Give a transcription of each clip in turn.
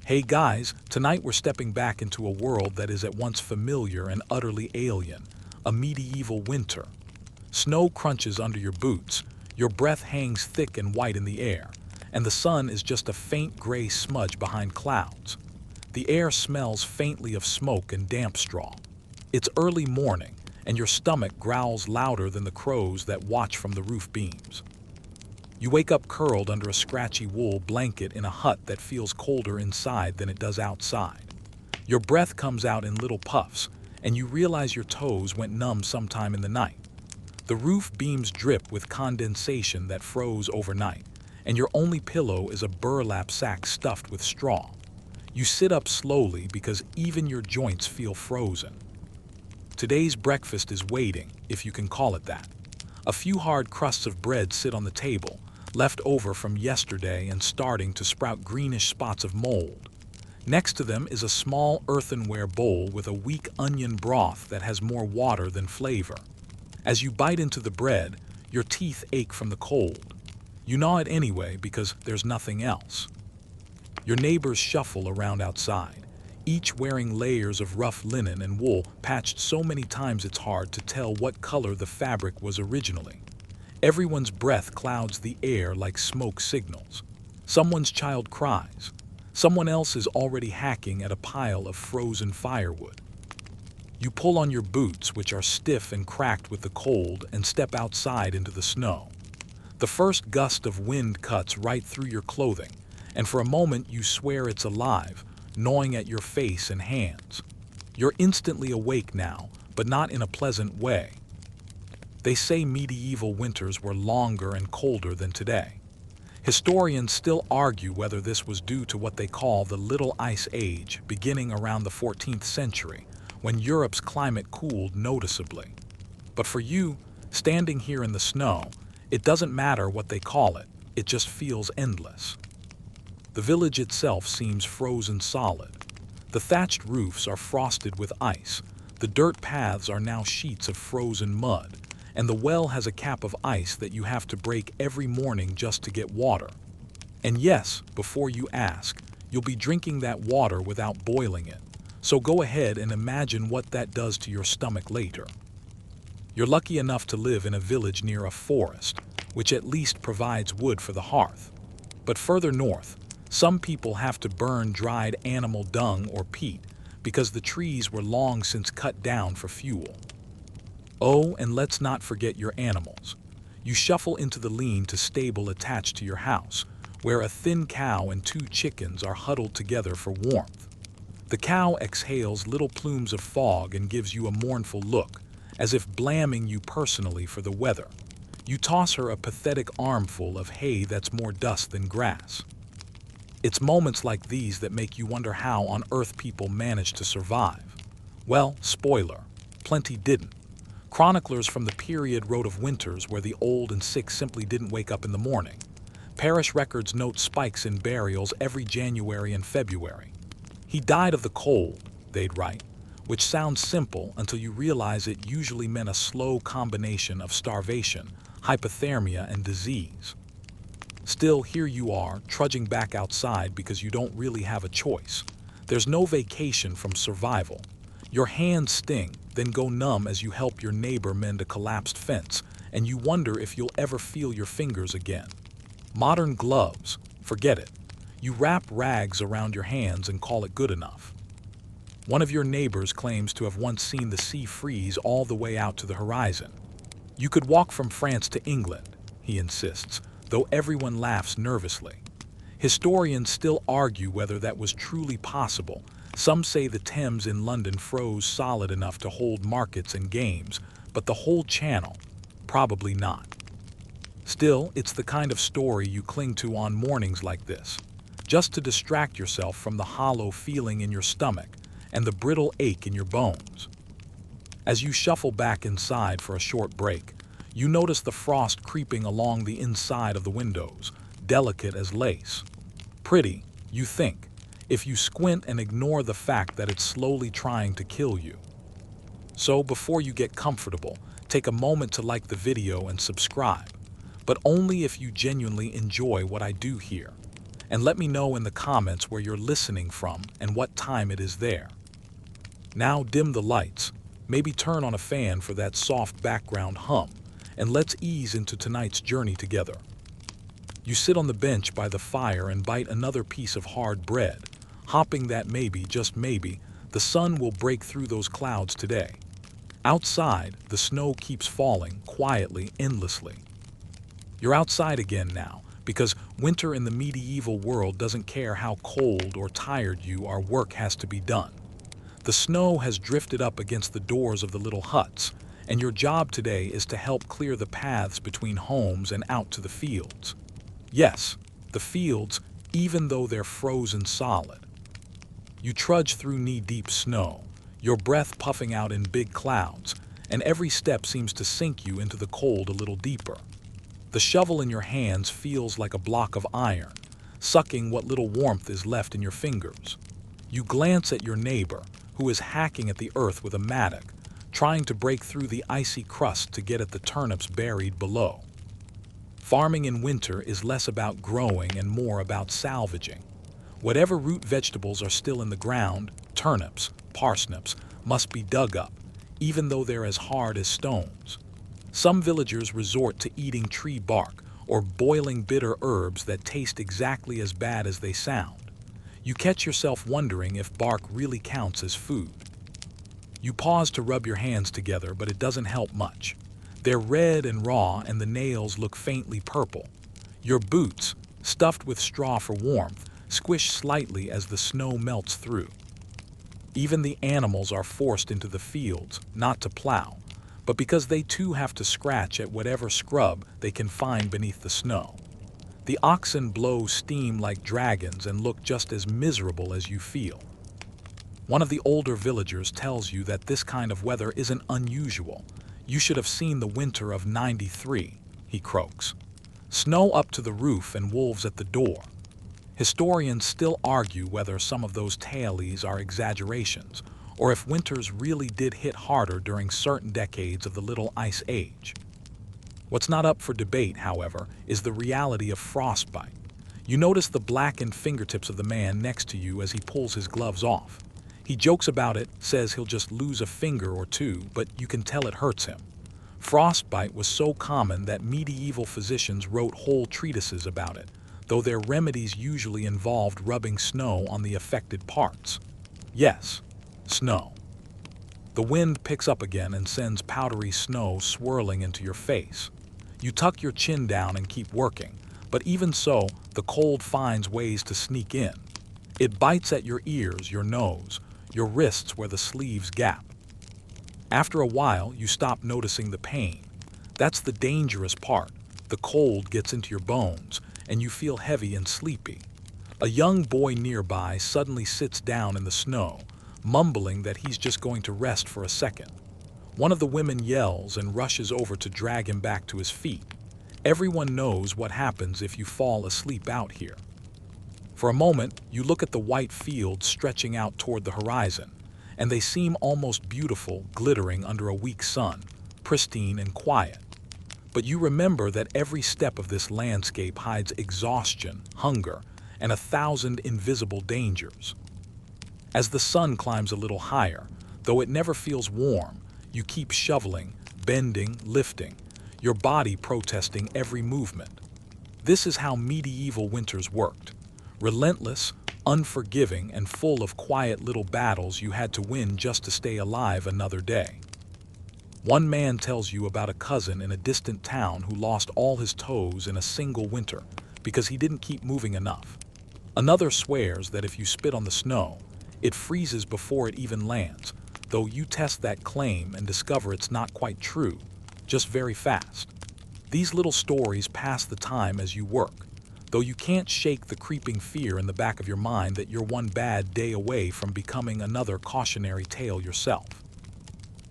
Hey guys, tonight we're stepping back into a world that is at once familiar and utterly alien, a medieval winter. Snow crunches under your boots, your breath hangs thick and white in the air, and the sun is just a faint gray smudge behind clouds. The air smells faintly of smoke and damp straw. It's early morning, and your stomach growls louder than the crows that watch from the roof beams. You wake up curled under a scratchy wool blanket in a hut that feels colder inside than it does outside. Your breath comes out in little puffs, and you realize your toes went numb sometime in the night. The roof beams drip with condensation that froze overnight, and your only pillow is a burlap sack stuffed with straw. You sit up slowly because even your joints feel frozen. Today's breakfast is waiting, if you can call it that. A few hard crusts of bread sit on the table, left over from yesterday and starting to sprout greenish spots of mold. Next to them is a small earthenware bowl with a weak onion broth that has more water than flavor. As you bite into the bread, your teeth ache from the cold. You gnaw it anyway because there's nothing else. Your neighbors shuffle around outside, each wearing layers of rough linen and wool patched so many times it's hard to tell what color the fabric was originally. Everyone's breath clouds the air like smoke signals. Someone's child cries. Someone else is already hacking at a pile of frozen firewood. You pull on your boots, which are stiff and cracked with the cold, and step outside into the snow. The first gust of wind cuts right through your clothing, and for a moment you swear it's alive, gnawing at your face and hands. You're instantly awake now, but not in a pleasant way. They say medieval winters were longer and colder than today. Historians still argue whether this was due to what they call the Little Ice Age, beginning around the 14th century, when Europe's climate cooled noticeably. But for you, standing here in the snow, it doesn't matter what they call it, it just feels endless. The village itself seems frozen solid. The thatched roofs are frosted with ice, the dirt paths are now sheets of frozen mud, and the well has a cap of ice that you have to break every morning just to get water. And yes, before you ask, you'll be drinking that water without boiling it, so go ahead and imagine what that does to your stomach later. You're lucky enough to live in a village near a forest, which at least provides wood for the hearth. But further north, some people have to burn dried animal dung or peat because the trees were long since cut down for fuel. Oh, and let's not forget your animals. You shuffle into the lean-to stable attached to your house, where a thin cow and 2 chickens are huddled together for warmth. The cow exhales little plumes of fog and gives you a mournful look, as if blaming you personally for the weather. You toss her a pathetic armful of hay that's more dust than grass. It's moments like these that make you wonder how on earth people manage to survive. Well, spoiler, plenty didn't. Chroniclers from the period wrote of winters where the old and sick simply didn't wake up in the morning. Parish records note spikes in burials every January and February. He died of the cold, they'd write, which sounds simple until you realize it usually meant a slow combination of starvation, hypothermia, and disease. Still, here you are, trudging back outside because you don't really have a choice. There's no vacation from survival. Your hands sting, then go numb as you help your neighbor mend a collapsed fence, and you wonder if you'll ever feel your fingers again. Modern gloves, forget it. You wrap rags around your hands and call it good enough. One of your neighbors claims to have once seen the sea freeze all the way out to the horizon. You could walk from France to England, he insists, though everyone laughs nervously. Historians still argue whether that was truly possible. Some say the Thames in London froze solid enough to hold markets and games, but the whole channel, probably not. Still, it's the kind of story you cling to on mornings like this, just to distract yourself from the hollow feeling in your stomach and the brittle ache in your bones. As you shuffle back inside for a short break, you notice the frost creeping along the inside of the windows, delicate as lace. Pretty, you think, if you squint and ignore the fact that it's slowly trying to kill you. So before you get comfortable, take a moment to like the video and subscribe, but only if you genuinely enjoy what I do here. and let me know in the comments where you're listening from and what time it is there. Now dim the lights, maybe turn on a fan for that soft background hum, and let's ease into tonight's journey together. You sit on the bench by the fire and bite another piece of hard bread, hoping that maybe, just maybe, the sun will break through those clouds today. Outside, the snow keeps falling, quietly, endlessly. You're outside again now, because winter in the medieval world doesn't care how cold or tired you are, work has to be done. The snow has drifted up against the doors of the little huts, and your job today is to help clear the paths between homes and out to the fields. Yes, the fields, even though they're frozen solid. You trudge through knee-deep snow, your breath puffing out in big clouds, and every step seems to sink you into the cold a little deeper. The shovel in your hands feels like a block of iron, sucking what little warmth is left in your fingers. You glance at your neighbor, who is hacking at the earth with a mattock, trying to break through the icy crust to get at the turnips buried below. Farming in winter is less about growing and more about salvaging. Whatever root vegetables are still in the ground, turnips, parsnips, must be dug up, even though they're as hard as stones. Some villagers resort to eating tree bark or boiling bitter herbs that taste exactly as bad as they sound. You catch yourself wondering if bark really counts as food. You pause to rub your hands together, but it doesn't help much. They're red and raw, and the nails look faintly purple. Your boots, stuffed with straw for warmth, squish slightly as the snow melts through. Even the animals are forced into the fields, not to plow, but because they too have to scratch at whatever scrub they can find beneath the snow. The oxen blow steam like dragons and look just as miserable as you feel. One of the older villagers tells you that this kind of weather isn't unusual. You should have seen the winter of '93, he croaks. Snow up to the roof and wolves at the door. Historians still argue whether some of those tales are exaggerations, or if winters really did hit harder during certain decades of the Little Ice Age. What's not up for debate, however, is the reality of frostbite. You notice the blackened fingertips of the man next to you as he pulls his gloves off. He jokes about it, says he'll just lose a finger or two, but you can tell it hurts him. Frostbite was so common that medieval physicians wrote whole treatises about it, though their remedies usually involved rubbing snow on the affected parts. Yes, snow. The wind picks up again and sends powdery snow swirling into your face. You tuck your chin down and keep working, but even so, the cold finds ways to sneak in. It bites at your ears, your nose, your wrists where the sleeves gap. After a while, you stop noticing the pain. That's the dangerous part. The cold gets into your bones, and you feel heavy and sleepy. A young boy nearby suddenly sits down in the snow, mumbling that he's just going to rest for a second. One of the women yells and rushes over to drag him back to his feet. Everyone knows what happens if you fall asleep out here. For a moment, you look at the white fields stretching out toward the horizon, and they seem almost beautiful, glittering under a weak sun, pristine and quiet. But you remember that every step of this landscape hides exhaustion, hunger, and 1,000 invisible dangers. As the sun climbs a little higher, though it never feels warm, you keep shoveling, bending, lifting, your body protesting every movement. This is how medieval winters worked. Relentless, unforgiving, and full of quiet little battles you had to win just to stay alive another day. One man tells you about a cousin in a distant town who lost all his toes in a single winter because he didn't keep moving enough. Another swears that if you spit on the snow, it freezes before it even lands, though you test that claim and discover it's not quite true, just very fast. These little stories pass the time as you work, though you can't shake the creeping fear in the back of your mind that you're one bad day away from becoming another cautionary tale yourself.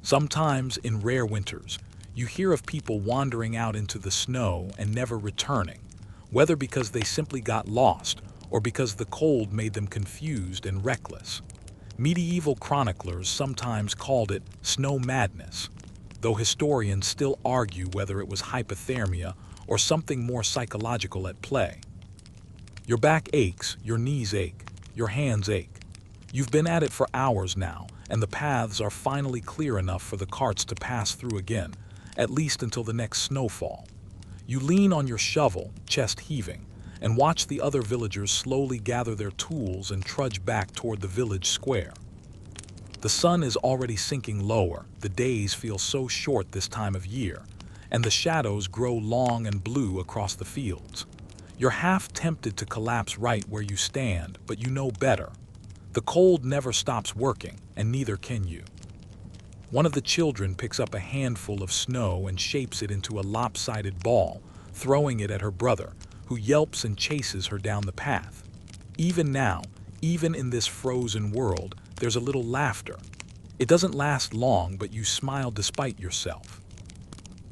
Sometimes, in rare winters, you hear of people wandering out into the snow and never returning, whether because they simply got lost or because the cold made them confused and reckless. Medieval chroniclers sometimes called it snow madness, though historians still argue whether it was hypothermia or something more psychological at play. Your back aches, your knees ache, your hands ache. You've been at it for hours now, and the paths are finally clear enough for the carts to pass through again, at least until the next snowfall. You lean on your shovel, chest heaving, and watch the other villagers slowly gather their tools and trudge back toward the village square. The sun is already sinking lower, the days feel so short this time of year, and the shadows grow long and blue across the fields. You're half tempted to collapse right where you stand, but you know better. The cold never stops working, and neither can you. One of the children picks up a handful of snow and shapes it into a lopsided ball, throwing it at her brother, who yelps and chases her down the path. Even now, even in this frozen world, there's a little laughter. It doesn't last long, but you smile despite yourself.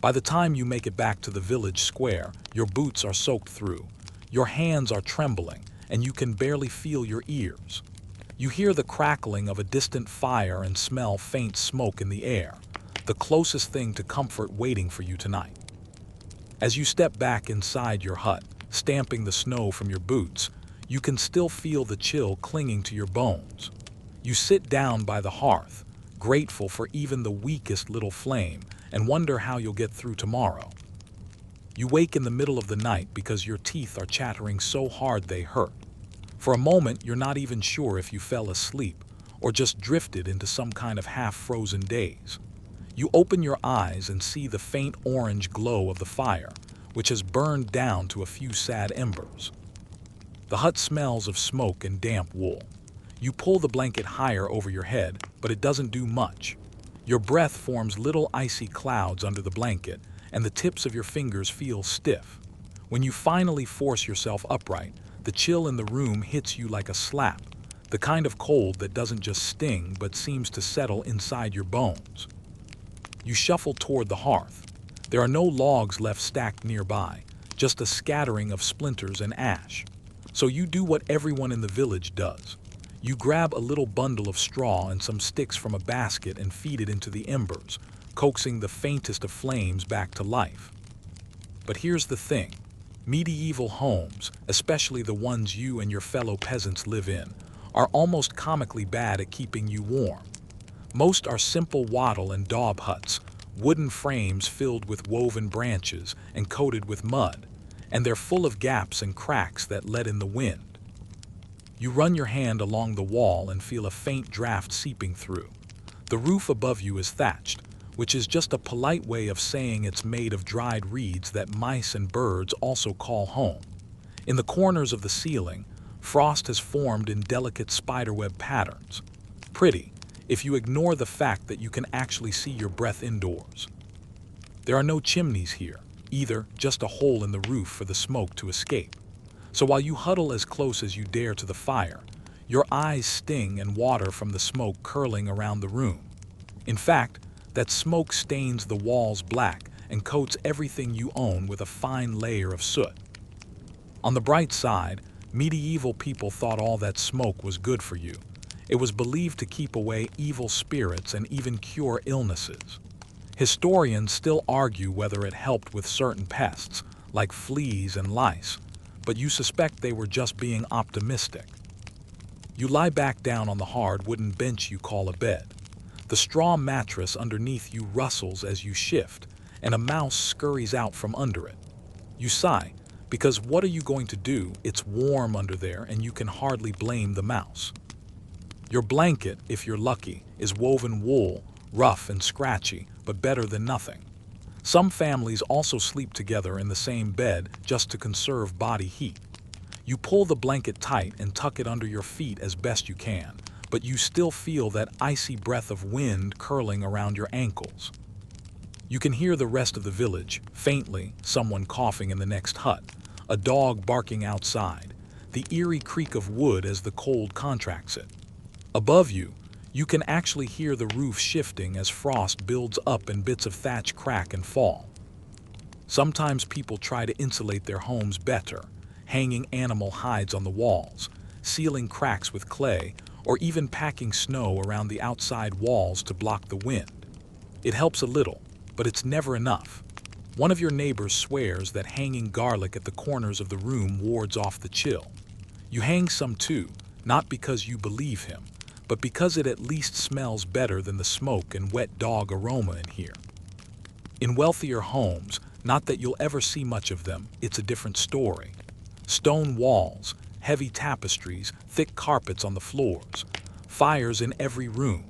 By the time you make it back to the village square, your boots are soaked through, your hands are trembling, and you can barely feel your ears. You hear the crackling of a distant fire and smell faint smoke in the air, the closest thing to comfort waiting for you tonight. As you step back inside your hut, stamping the snow from your boots, you can still feel the chill clinging to your bones. You sit down by the hearth, grateful for even the weakest little flame, and wonder how you'll get through tomorrow. You wake in the middle of the night because your teeth are chattering so hard they hurt. For a moment, you're not even sure if you fell asleep or just drifted into some kind of half-frozen daze. You open your eyes and see the faint orange glow of the fire, which has burned down to a few sad embers. The hut smells of smoke and damp wool. You pull the blanket higher over your head, but it doesn't do much. Your breath forms little icy clouds under the blanket, and the tips of your fingers feel stiff. When you finally force yourself upright, the chill in the room hits you like a slap, the kind of cold that doesn't just sting but seems to settle inside your bones. You shuffle toward the hearth. There are no logs left stacked nearby, just a scattering of splinters and ash. So you do what everyone in the village does. You grab a little bundle of straw and some sticks from a basket and feed it into the embers, coaxing the faintest of flames back to life. But here's the thing. Medieval homes, especially the ones you and your fellow peasants live in, are almost comically bad at keeping you warm. Most are simple wattle and daub huts, wooden frames filled with woven branches and coated with mud, and they're full of gaps and cracks that let in the wind. You run your hand along the wall and feel a faint draft seeping through. The roof above you is thatched, which is just a polite way of saying it's made of dried reeds that mice and birds also call home. In the corners of the ceiling, frost has formed in delicate spiderweb patterns. Pretty, if you ignore the fact that you can actually see your breath indoors. There are no chimneys here, either, just a hole in the roof for the smoke to escape. So while you huddle as close as you dare to the fire, your eyes sting and water from the smoke curling around the room. In fact, that smoke stains the walls black and coats everything you own with a fine layer of soot. On the bright side, medieval people thought all that smoke was good for you. It was believed to keep away evil spirits and even cure illnesses. Historians still argue whether it helped with certain pests, like fleas and lice, but you suspect they were just being optimistic. You lie back down on the hard wooden bench you call a bed. The straw mattress underneath you rustles as you shift, and a mouse scurries out from under it. You sigh, because what are you going to do? It's warm under there and you can hardly blame the mouse. Your blanket, if you're lucky, is woven wool, rough and scratchy, but better than nothing. Some families also sleep together in the same bed just to conserve body heat. You pull the blanket tight and tuck it under your feet as best you can, but you still feel that icy breath of wind curling around your ankles. You can hear the rest of the village, faintly, someone coughing in the next hut, a dog barking outside, the eerie creak of wood as the cold contracts it. Above you, you can actually hear the roof shifting as frost builds up and bits of thatch crack and fall. Sometimes people try to insulate their homes better, hanging animal hides on the walls, sealing cracks with clay, or even packing snow around the outside walls to block the wind. It helps a little, but it's never enough. One of your neighbors swears that hanging garlic at the corners of the room wards off the chill. You hang some too, not because you believe him, but because it at least smells better than the smoke and wet dog aroma in here. In wealthier homes, not that you'll ever see much of them, it's a different story. Stone walls, heavy tapestries, thick carpets on the floors, fires in every room.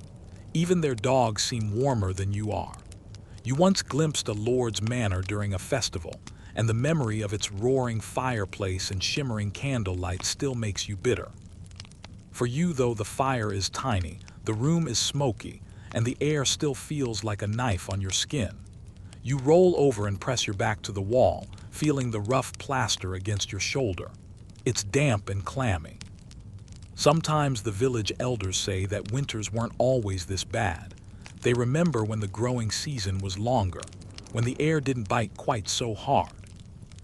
Even their dogs seem warmer than you are. You once glimpsed a lord's manor during a festival, and the memory of its roaring fireplace and shimmering candlelight still makes you bitter. For you, though, the fire is tiny, the room is smoky, and the air still feels like a knife on your skin. You roll over and press your back to the wall, feeling the rough plaster against your shoulder. It's damp and clammy. Sometimes the village elders say that winters weren't always this bad. They remember when the growing season was longer, when the air didn't bite quite so hard.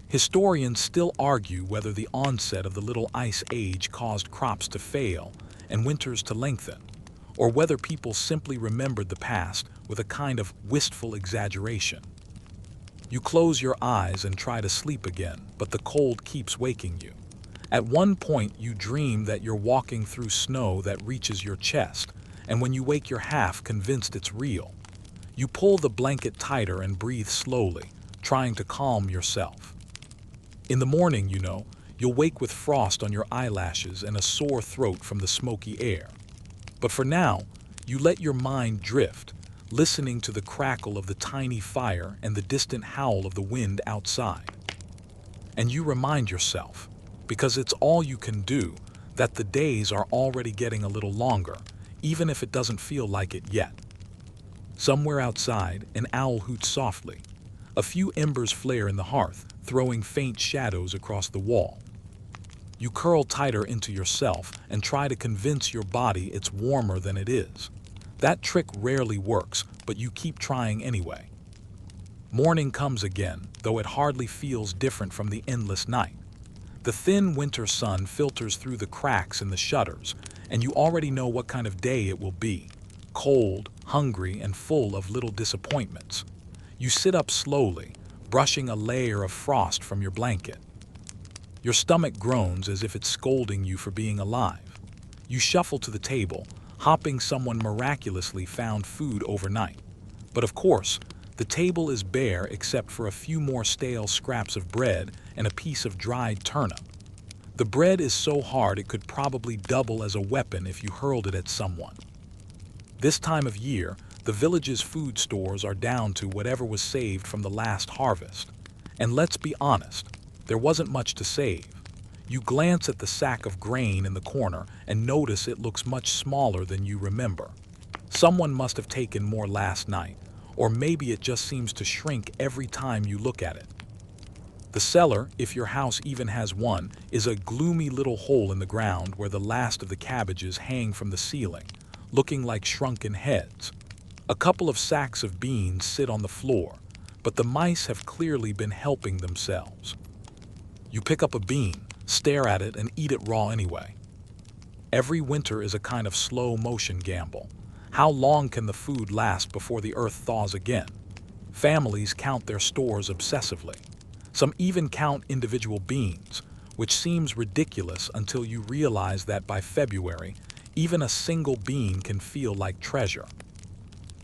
Historians still argue whether the onset of the Little Ice Age caused crops to fail and winters to lengthen, or whether people simply remembered the past with a kind of wistful exaggeration. You close your eyes and try to sleep again, but the cold keeps waking you. At one point, you dream that you're walking through snow that reaches your chest, and when you wake, you're half convinced it's real. You pull the blanket tighter and breathe slowly, trying to calm yourself. In the morning, you'll wake with frost on your eyelashes and a sore throat from the smoky air. But for now, you let your mind drift, listening to the crackle of the tiny fire and the distant howl of the wind outside. And you remind yourself, because it's all you can do, that the days are already getting a little longer, even if it doesn't feel like it yet. Somewhere outside, an owl hoots softly. A few embers flare in the hearth, throwing faint shadows across the wall. You curl tighter into yourself and try to convince your body it's warmer than it is. That trick rarely works, but you keep trying anyway. Morning comes again, though it hardly feels different from the endless night. The thin winter sun filters through the cracks in the shutters, and you already know what kind of day it will be. Cold, hungry, and full of little disappointments. You sit up slowly, brushing a layer of frost from your blanket. Your stomach groans as if it's scolding you for being alive. You shuffle to the table, hoping someone miraculously found food overnight. But of course, the table is bare except for a few more stale scraps of bread and a piece of dried turnip. The bread is so hard it could probably double as a weapon if you hurled it at someone. This time of year, the village's food stores are down to whatever was saved from the last harvest. And let's be honest, there wasn't much to save. You glance at the sack of grain in the corner and notice it looks much smaller than you remember. Someone must have taken more last night, or maybe it just seems to shrink every time you look at it. The cellar, if your house even has one, is a gloomy little hole in the ground where the last of the cabbages hang from the ceiling, looking like shrunken heads. A couple of sacks of beans sit on the floor, but the mice have clearly been helping themselves. You pick up a bean, stare at it, and eat it raw anyway. Every winter is a kind of slow-motion gamble. How long can the food last before the earth thaws again? Families count their stores obsessively. Some even count individual beans, which seems ridiculous until you realize that by February, even a single bean can feel like treasure.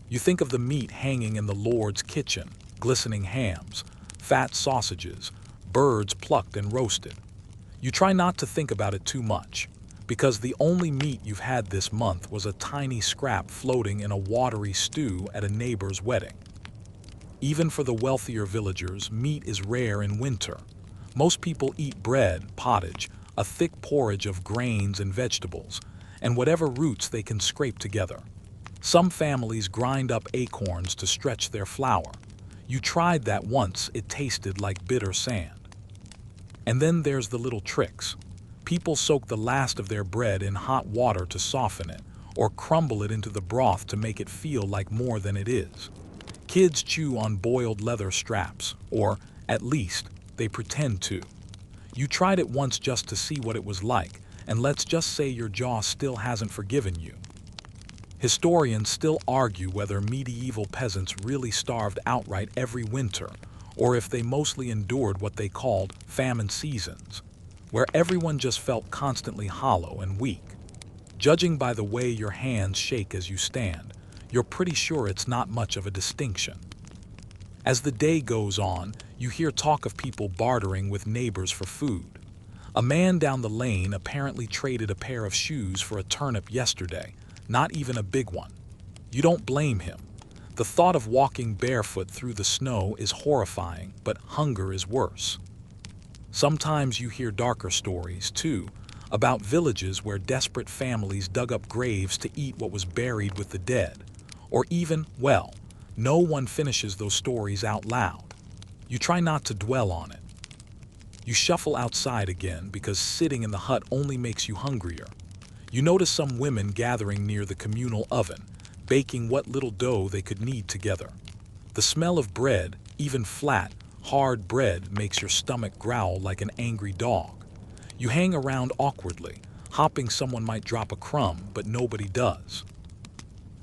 You think of the meat hanging in the Lord's kitchen, glistening hams, fat sausages, birds plucked and roasted. You try not to think about it too much, because the only meat you've had this month was a tiny scrap floating in a watery stew at a neighbor's wedding. Even for the wealthier villagers, meat is rare in winter. Most people eat bread, pottage, a thick porridge of grains and vegetables, and whatever roots they can scrape together. Some families grind up acorns to stretch their flour. You tried that once, it tasted like bitter sand. And then there's the little tricks. People soak the last of their bread in hot water to soften it, or crumble it into the broth to make it feel like more than it is. Kids chew on boiled leather straps, or, at least, they pretend to. You tried it once just to see what it was like, and let's just say your jaw still hasn't forgiven you. Historians still argue whether medieval peasants really starved outright every winter, or if they mostly endured what they called famine seasons. where everyone just felt constantly hollow and weak. Judging by the way your hands shake as you stand, you're pretty sure it's not much of a distinction. As the day goes on, you hear talk of people bartering with neighbors for food. A man down the lane apparently traded a pair of shoes for a turnip yesterday, not even a big one. You don't blame him. The thought of walking barefoot through the snow is horrifying, but hunger is worse. Sometimes you hear darker stories, too, about villages where desperate families dug up graves to eat what was buried with the dead. Or even, well, no one finishes those stories out loud. You try not to dwell on it. You shuffle outside again because sitting in the hut only makes you hungrier. You notice some women gathering near the communal oven, baking what little dough they could knead together. The smell of bread, even flat, hard bread, makes your stomach growl like an angry dog. You hang around awkwardly, hoping someone might drop a crumb, but nobody does.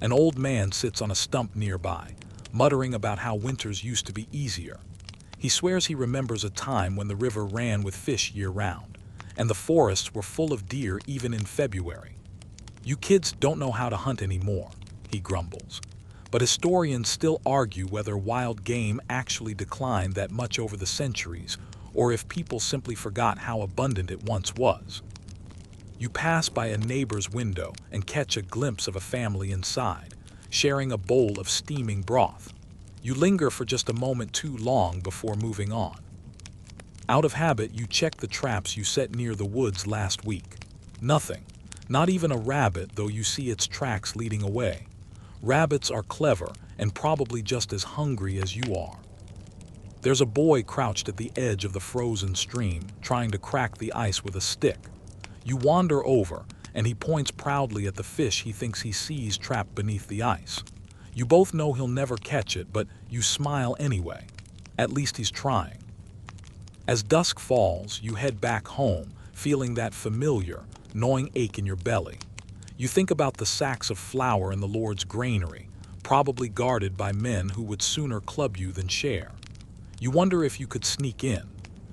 An old man sits on a stump nearby, muttering about how winters used to be easier. He swears he remembers a time when the river ran with fish year-round, and the forests were full of deer even in February. You kids don't know how to hunt anymore, he grumbles. But historians still argue whether wild game actually declined that much over the centuries, or if people simply forgot how abundant it once was. You pass by a neighbor's window and catch a glimpse of a family inside, sharing a bowl of steaming broth. You linger for just a moment too long before moving on. Out of habit, you check the traps you set near the woods last week. Nothing. Not even a rabbit, though you see its tracks leading away. Rabbits are clever and probably just as hungry as you are. There's a boy crouched at the edge of the frozen stream, trying to crack the ice with a stick. You wander over, and he points proudly at the fish he thinks he sees trapped beneath the ice. You both know he'll never catch it, but you smile anyway. At least he's trying. As dusk falls, you head back home, feeling that familiar, gnawing ache in your belly. You think about the sacks of flour in the Lord's granary, probably guarded by men who would sooner club you than share. You wonder if you could sneak in.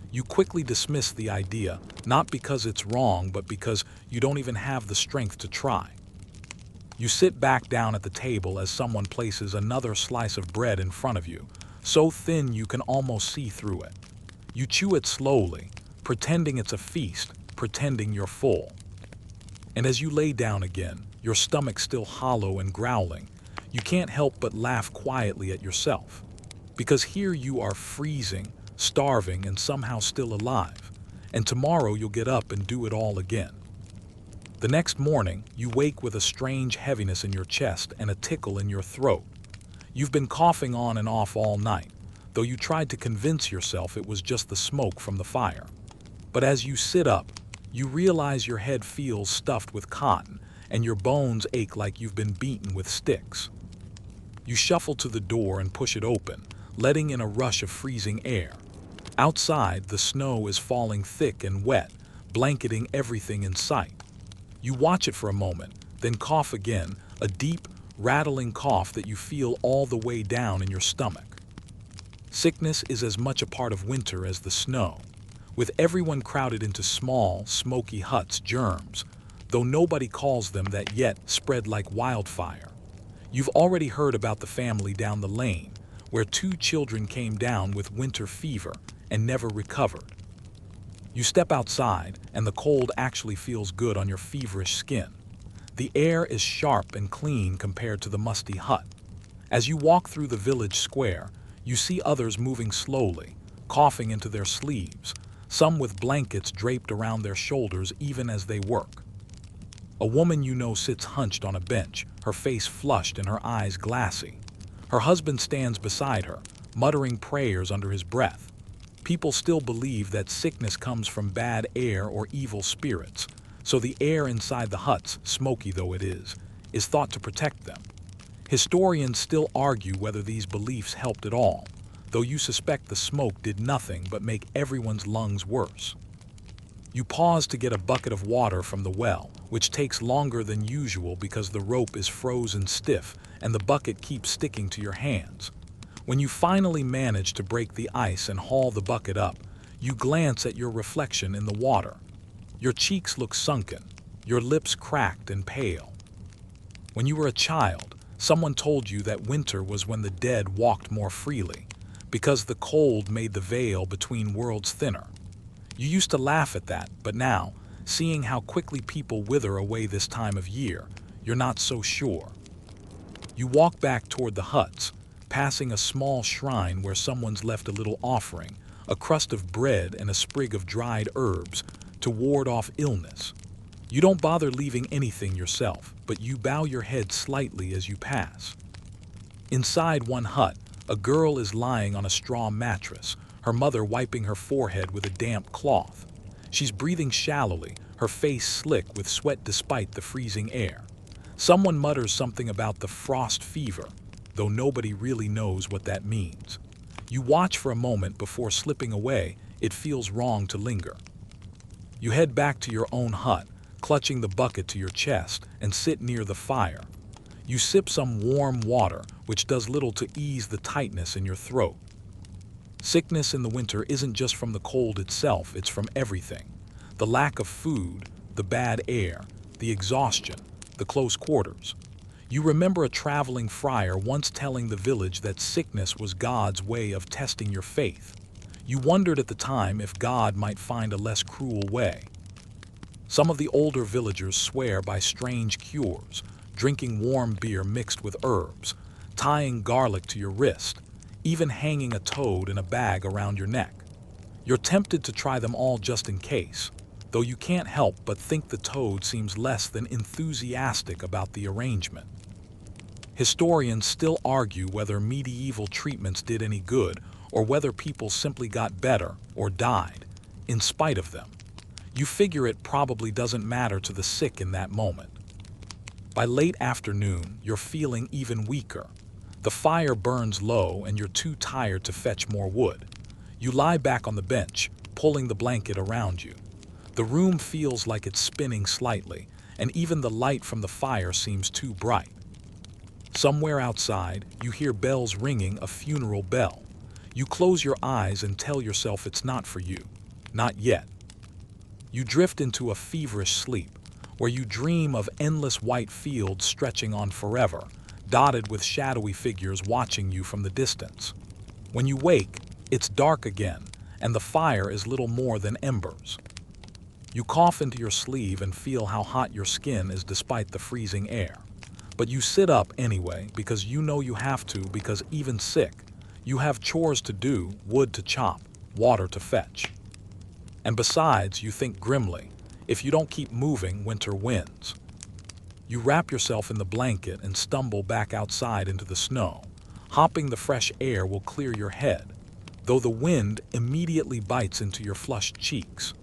You quickly dismiss the idea, not because it's wrong, but because you don't even have the strength to try. You sit back down at the table as someone places another slice of bread in front of you, so thin you can almost see through it. You chew it slowly, pretending it's a feast, pretending you're full. And as you lay down again, your stomach still hollow and growling, you can't help but laugh quietly at yourself. Because here you are freezing, starving, and somehow still alive. And tomorrow you'll get up and do it all again. The next morning, you wake with a strange heaviness in your chest and a tickle in your throat. You've been coughing on and off all night, though you tried to convince yourself it was just the smoke from the fire. But as you sit up, you realize your head feels stuffed with cotton and your bones ache like you've been beaten with sticks. You shuffle to the door and push it open, letting in a rush of freezing air. Outside, the snow is falling thick and wet, blanketing everything in sight. You watch it for a moment, then cough again, a deep, rattling cough that you feel all the way down in your stomach. Sickness is as much a part of winter as the snow. With everyone crowded into small, smoky huts, germs, though nobody calls them that yet, spread like wildfire. You've already heard about the family down the lane, where 2 children came down with winter fever and never recovered. You step outside, and the cold actually feels good on your feverish skin. The air is sharp and clean compared to the musty hut. As you walk through the village square, you see others moving slowly, coughing into their sleeves, some with blankets draped around their shoulders even as they work. A woman you know sits hunched on a bench, her face flushed and her eyes glassy. Her husband stands beside her, muttering prayers under his breath. People still believe that sickness comes from bad air or evil spirits, so the air inside the huts, smoky though it is thought to protect them. Historians still argue whether these beliefs helped at all, though you suspect the smoke did nothing but make everyone's lungs worse. You pause to get a bucket of water from the well, which takes longer than usual because the rope is frozen stiff and the bucket keeps sticking to your hands. When you finally manage to break the ice and haul the bucket up, You glance at your reflection in the water. Your cheeks look sunken, your lips cracked and pale. When you were a child, someone told you that winter was when the dead walked more freely, because the cold made the veil between worlds thinner. You used to laugh at that, but now, seeing how quickly people wither away this time of year, you're not so sure. You walk back toward the huts, passing a small shrine where someone's left a little offering, a crust of bread and a sprig of dried herbs, to ward off illness. You don't bother leaving anything yourself, but you bow your head slightly as you pass. Inside one hut, a girl is lying on a straw mattress, her mother wiping her forehead with a damp cloth. She's breathing shallowly, her face slick with sweat despite the freezing air. Someone mutters something about the frost fever, though nobody really knows what that means. You watch for a moment before slipping away. It feels wrong to linger. You head back to your own hut, clutching the bucket to your chest, and sit near the fire. You sip some warm water, which does little to ease the tightness in your throat. Sickness in the winter isn't just from the cold itself, it's from everything. The lack of food, the bad air, the exhaustion, the close quarters. You remember a traveling friar once telling the village that sickness was God's way of testing your faith. You wondered at the time if God might find a less cruel way. Some of the older villagers swear by strange cures, drinking warm beer mixed with herbs, tying garlic to your wrist, even hanging a toad in a bag around your neck. You're tempted to try them all just in case, though you can't help but think the toad seems less than enthusiastic about the arrangement. Historians still argue whether medieval treatments did any good or whether people simply got better or died, in spite of them. You figure it probably doesn't matter to the sick in that moment. By late afternoon, you're feeling even weaker. The fire burns low and you're too tired to fetch more wood. You lie back on the bench, pulling the blanket around you. The room feels like it's spinning slightly, and even the light from the fire seems too bright. Somewhere outside, you hear bells ringing, a funeral bell. You close your eyes and tell yourself it's not for you. Not yet. You drift into a feverish sleep, where you dream of endless white fields stretching on forever, dotted with shadowy figures watching you from the distance. When you wake, it's dark again, and the fire is little more than embers. You cough into your sleeve and feel how hot your skin is despite the freezing air. But you sit up anyway because you know you have to, because even sick, you have chores to do, wood to chop, water to fetch. And besides, you think grimly, if you don't keep moving, winter wins. You wrap yourself in the blanket and stumble back outside into the snow. Hopping the fresh air will clear your head, though the wind immediately bites into your flushed cheeks.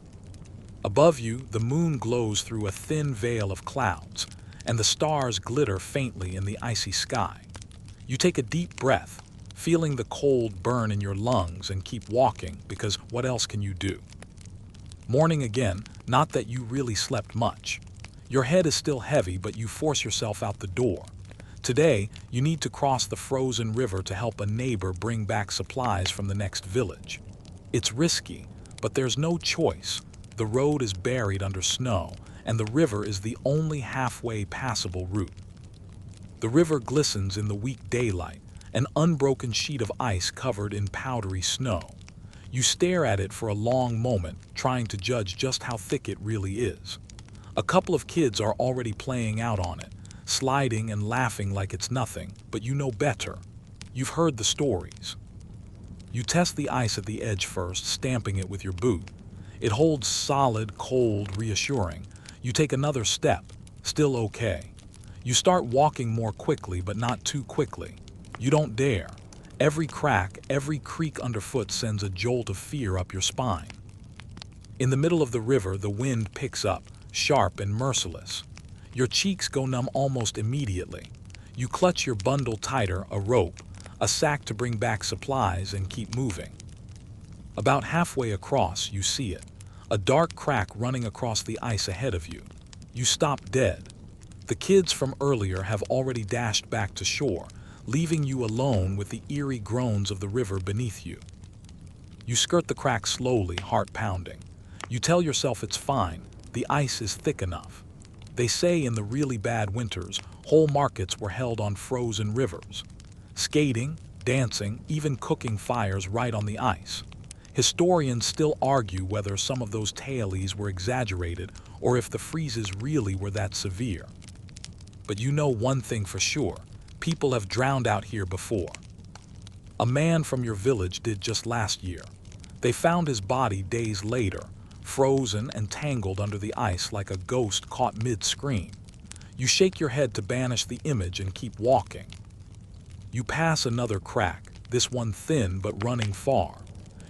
Above you, the moon glows through a thin veil of clouds, and the stars glitter faintly in the icy sky. You take a deep breath, feeling the cold burn in your lungs, and keep walking, because what else can you do? Morning again, not that you really slept much. Your head is still heavy, but you force yourself out the door. Today, you need to cross the frozen river to help a neighbor bring back supplies from the next village. It's risky, but there's no choice. The road is buried under snow, and the river is the only halfway passable route. The river glistens in the weak daylight, an unbroken sheet of ice covered in powdery snow. You stare at it for a long moment, trying to judge just how thick it really is. A couple of kids are already playing out on it, sliding and laughing like it's nothing, but you know better. You've heard the stories. You test the ice at the edge first, stamping it with your boot. It holds solid, cold, reassuring. You take another step, still okay. You start walking more quickly, but not too quickly. You don't dare. Every crack, every creak underfoot sends a jolt of fear up your spine. In the middle of the river, the wind picks up, sharp and merciless. Your cheeks go numb almost immediately. You clutch your bundle tighter, a rope, a sack to bring back supplies, and keep moving. About halfway across, you see it, a dark crack running across the ice ahead of you. You stop dead. The kids from earlier have already dashed back to shore, leaving you alone with the eerie groans of the river beneath you. You skirt the crack slowly, heart pounding. You tell yourself it's fine, the ice is thick enough. They say in the really bad winters, whole markets were held on frozen rivers. Skating, dancing, even cooking fires right on the ice. Historians still argue whether some of those tales were exaggerated or if the freezes really were that severe. But you know one thing for sure, people have drowned out here before. A man from your village did just last year. They found his body days later, frozen and tangled under the ice like a ghost caught mid-scream. You shake your head to banish the image and keep walking. You pass another crack, this one thin but running far.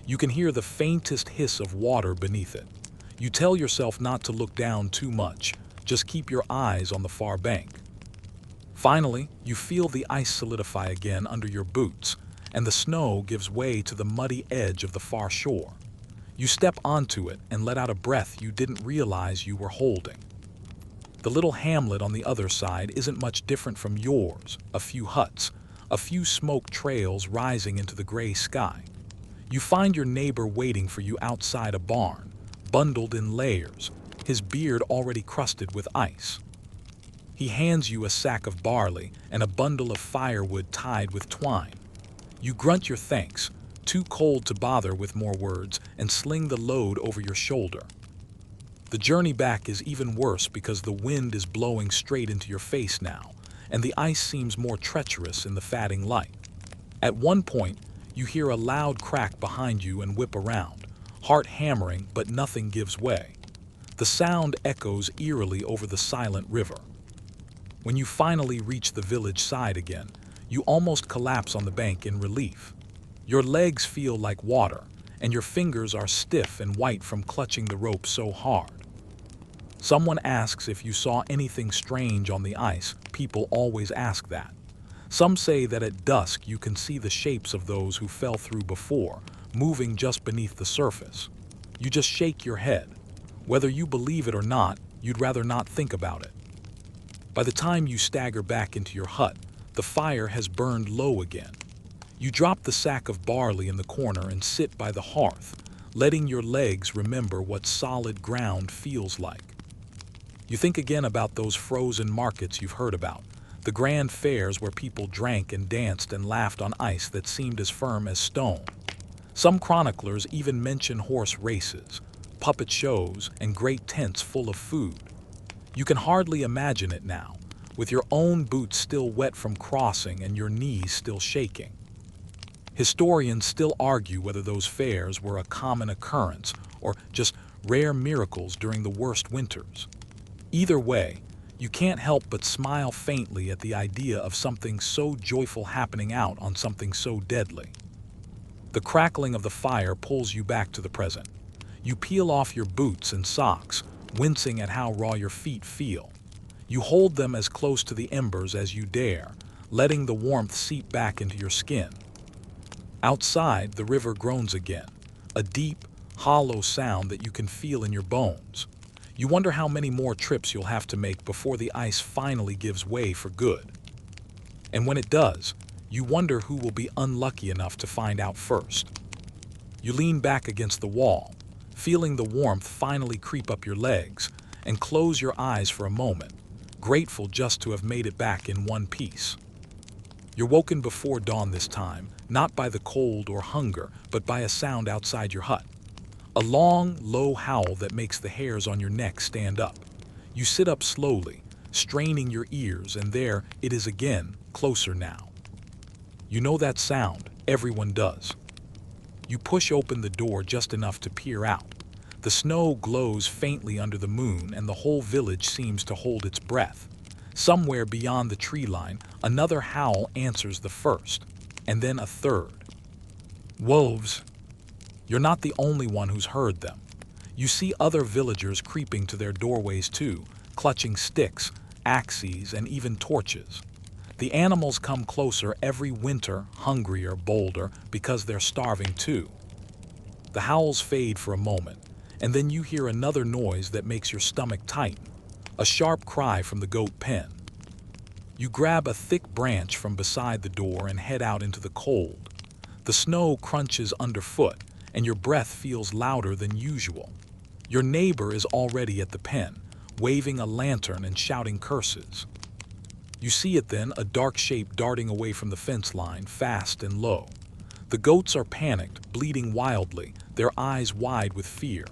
You can hear the faintest hiss of water beneath it. You tell yourself not to look down too much, just keep your eyes on the far bank. Finally, you feel the ice solidify again under your boots, and the snow gives way to the muddy edge of the far shore. You step onto it and let out a breath you didn't realize you were holding. The little hamlet on the other side isn't much different from yours, a few huts, a few smoke trails rising into the gray sky. You find your neighbor waiting for you outside a barn, bundled in layers, his beard already crusted with ice. He hands you a sack of barley and a bundle of firewood tied with twine. You grunt your thanks, too cold to bother with more words, and sling the load over your shoulder. The journey back is even worse because the wind is blowing straight into your face now, and the ice seems more treacherous in the fading light. At one point, you hear a loud crack behind you and whip around, heart hammering, but nothing gives way. The sound echoes eerily over the silent river. When you finally reach the village side again, you almost collapse on the bank in relief. Your legs feel like water, and your fingers are stiff and white from clutching the rope so hard. Someone asks if you saw anything strange on the ice. People always ask that. Some say that at dusk you can see the shapes of those who fell through before, moving just beneath the surface. You just shake your head. Whether you believe it or not, you'd rather not think about it. By the time you stagger back into your hut, the fire has burned low again. You drop the sack of barley in the corner and sit by the hearth, letting your legs remember what solid ground feels like. You think again about those frozen markets you've heard about, the grand fairs where people drank and danced and laughed on ice that seemed as firm as stone. Some chroniclers even mention horse races, puppet shows, and great tents full of food. You can hardly imagine it now, with your own boots still wet from crossing and your knees still shaking. Historians still argue whether those fairs were a common occurrence or just rare miracles during the worst winters. Either way, you can't help but smile faintly at the idea of something so joyful happening out on something so deadly. The crackling of the fire pulls you back to the present. You peel off your boots and socks, wincing at how raw your feet feel. You hold them as close to the embers as you dare, letting the warmth seep back into your skin. Outside, the river groans again, a deep, hollow sound that you can feel in your bones. You wonder how many more trips you'll have to make before the ice finally gives way for good. And when it does, you wonder who will be unlucky enough to find out first. You lean back against the wall, feeling the warmth finally creep up your legs, and close your eyes for a moment, grateful just to have made it back in one piece. You're woken before dawn this time, not by the cold or hunger, but by a sound outside your hut. A long, low howl that makes the hairs on your neck stand up. You sit up slowly, straining your ears, and there it is again, closer now. You know that sound, everyone does. You push open the door just enough to peer out. The snow glows faintly under the moon, and the whole village seems to hold its breath. Somewhere beyond the tree line, another howl answers the first, and then a third. Wolves. You're not the only one who's heard them. You see other villagers creeping to their doorways too, clutching sticks, axes, and even torches. The animals come closer every winter, hungrier, bolder, because they're starving too. The howls fade for a moment, and then you hear another noise that makes your stomach tighten, a sharp cry from the goat pen. You grab a thick branch from beside the door and head out into the cold. The snow crunches underfoot, and your breath feels louder than usual. Your neighbor is already at the pen, waving a lantern and shouting curses. You see it then, a dark shape darting away from the fence line, fast and low. The goats are panicked, bleating wildly, their eyes wide with fear.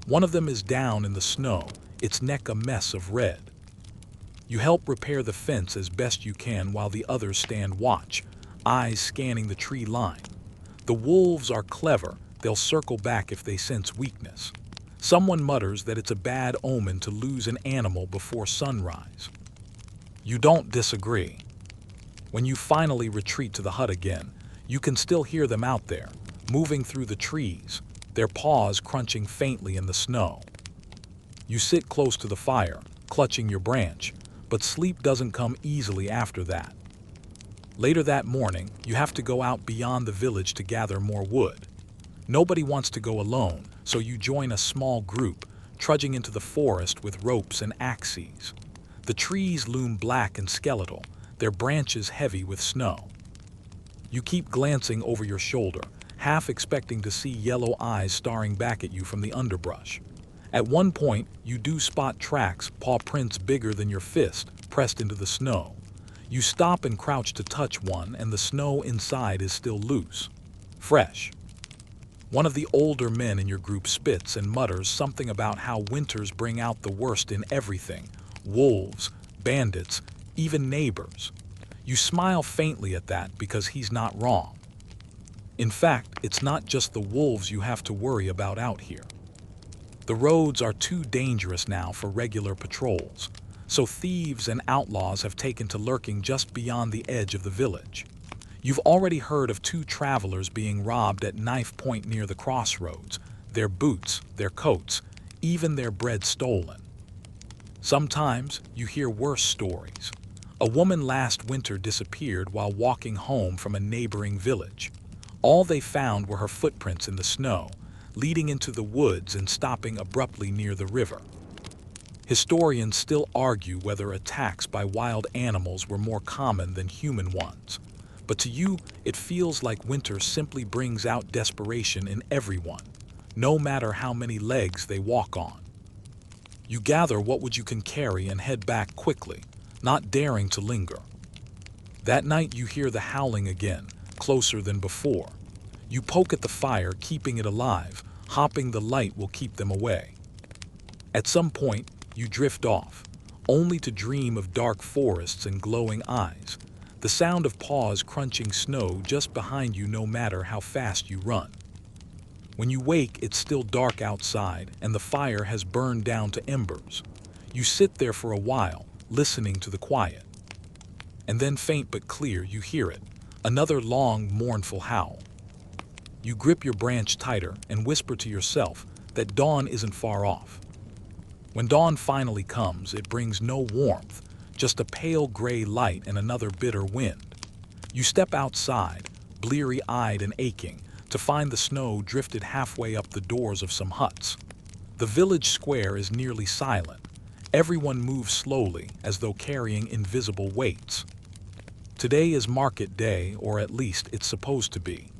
One of them is down in the snow, its neck a mess of red. You help repair the fence as best you can while the others stand watch, eyes scanning the tree line. The wolves are clever, they'll circle back if they sense weakness. Someone mutters that it's a bad omen to lose an animal before sunrise. You don't disagree. When you finally retreat to the hut again, you can still hear them out there, moving through the trees, their paws crunching faintly in the snow. You sit close to the fire, clutching your branch, but sleep doesn't come easily after that. Later that morning, you have to go out beyond the village to gather more wood. Nobody wants to go alone, so you join a small group, trudging into the forest with ropes and axes. The trees loom black and skeletal, their branches heavy with snow. You keep glancing over your shoulder, half expecting to see yellow eyes staring back at you from the underbrush. At one point, you do spot tracks, paw prints bigger than your fist, pressed into the snow. You stop and crouch to touch one, and the snow inside is still loose, fresh. One of the older men in your group spits and mutters something about how winters bring out the worst in everything: wolves, bandits, even neighbors. You smile faintly at that because he's not wrong. In fact, it's not just the wolves you have to worry about out here. The roads are too dangerous now for regular patrols, so thieves and outlaws have taken to lurking just beyond the edge of the village. You've already heard of 2 travelers being robbed at knife point near the crossroads, their boots, their coats, even their bread stolen. Sometimes you hear worse stories. A woman last winter disappeared while walking home from a neighboring village. All they found were her footprints in the snow, leading into the woods and stopping abruptly near the river. Historians still argue whether attacks by wild animals were more common than human ones. But to you, it feels like winter simply brings out desperation in everyone, no matter how many legs they walk on. You gather what you can carry and head back quickly, not daring to linger. That night you hear the howling again, closer than before. You poke at the fire, keeping it alive, hoping the light will keep them away. At some point, you drift off, only to dream of dark forests and glowing eyes, the sound of paws crunching snow just behind you no matter how fast you run. When you wake, it's still dark outside and the fire has burned down to embers. You sit there for a while, listening to the quiet. And then, faint but clear, you hear it, another long, mournful howl. You grip your branch tighter and whisper to yourself that dawn isn't far off. When dawn finally comes, it brings no warmth, just a pale gray light and another bitter wind. You step outside, bleary-eyed and aching, to find the snow drifted halfway up the doors of some huts. The village square is nearly silent. Everyone moves slowly, as though carrying invisible weights. Today is market day, or at least it's supposed to be.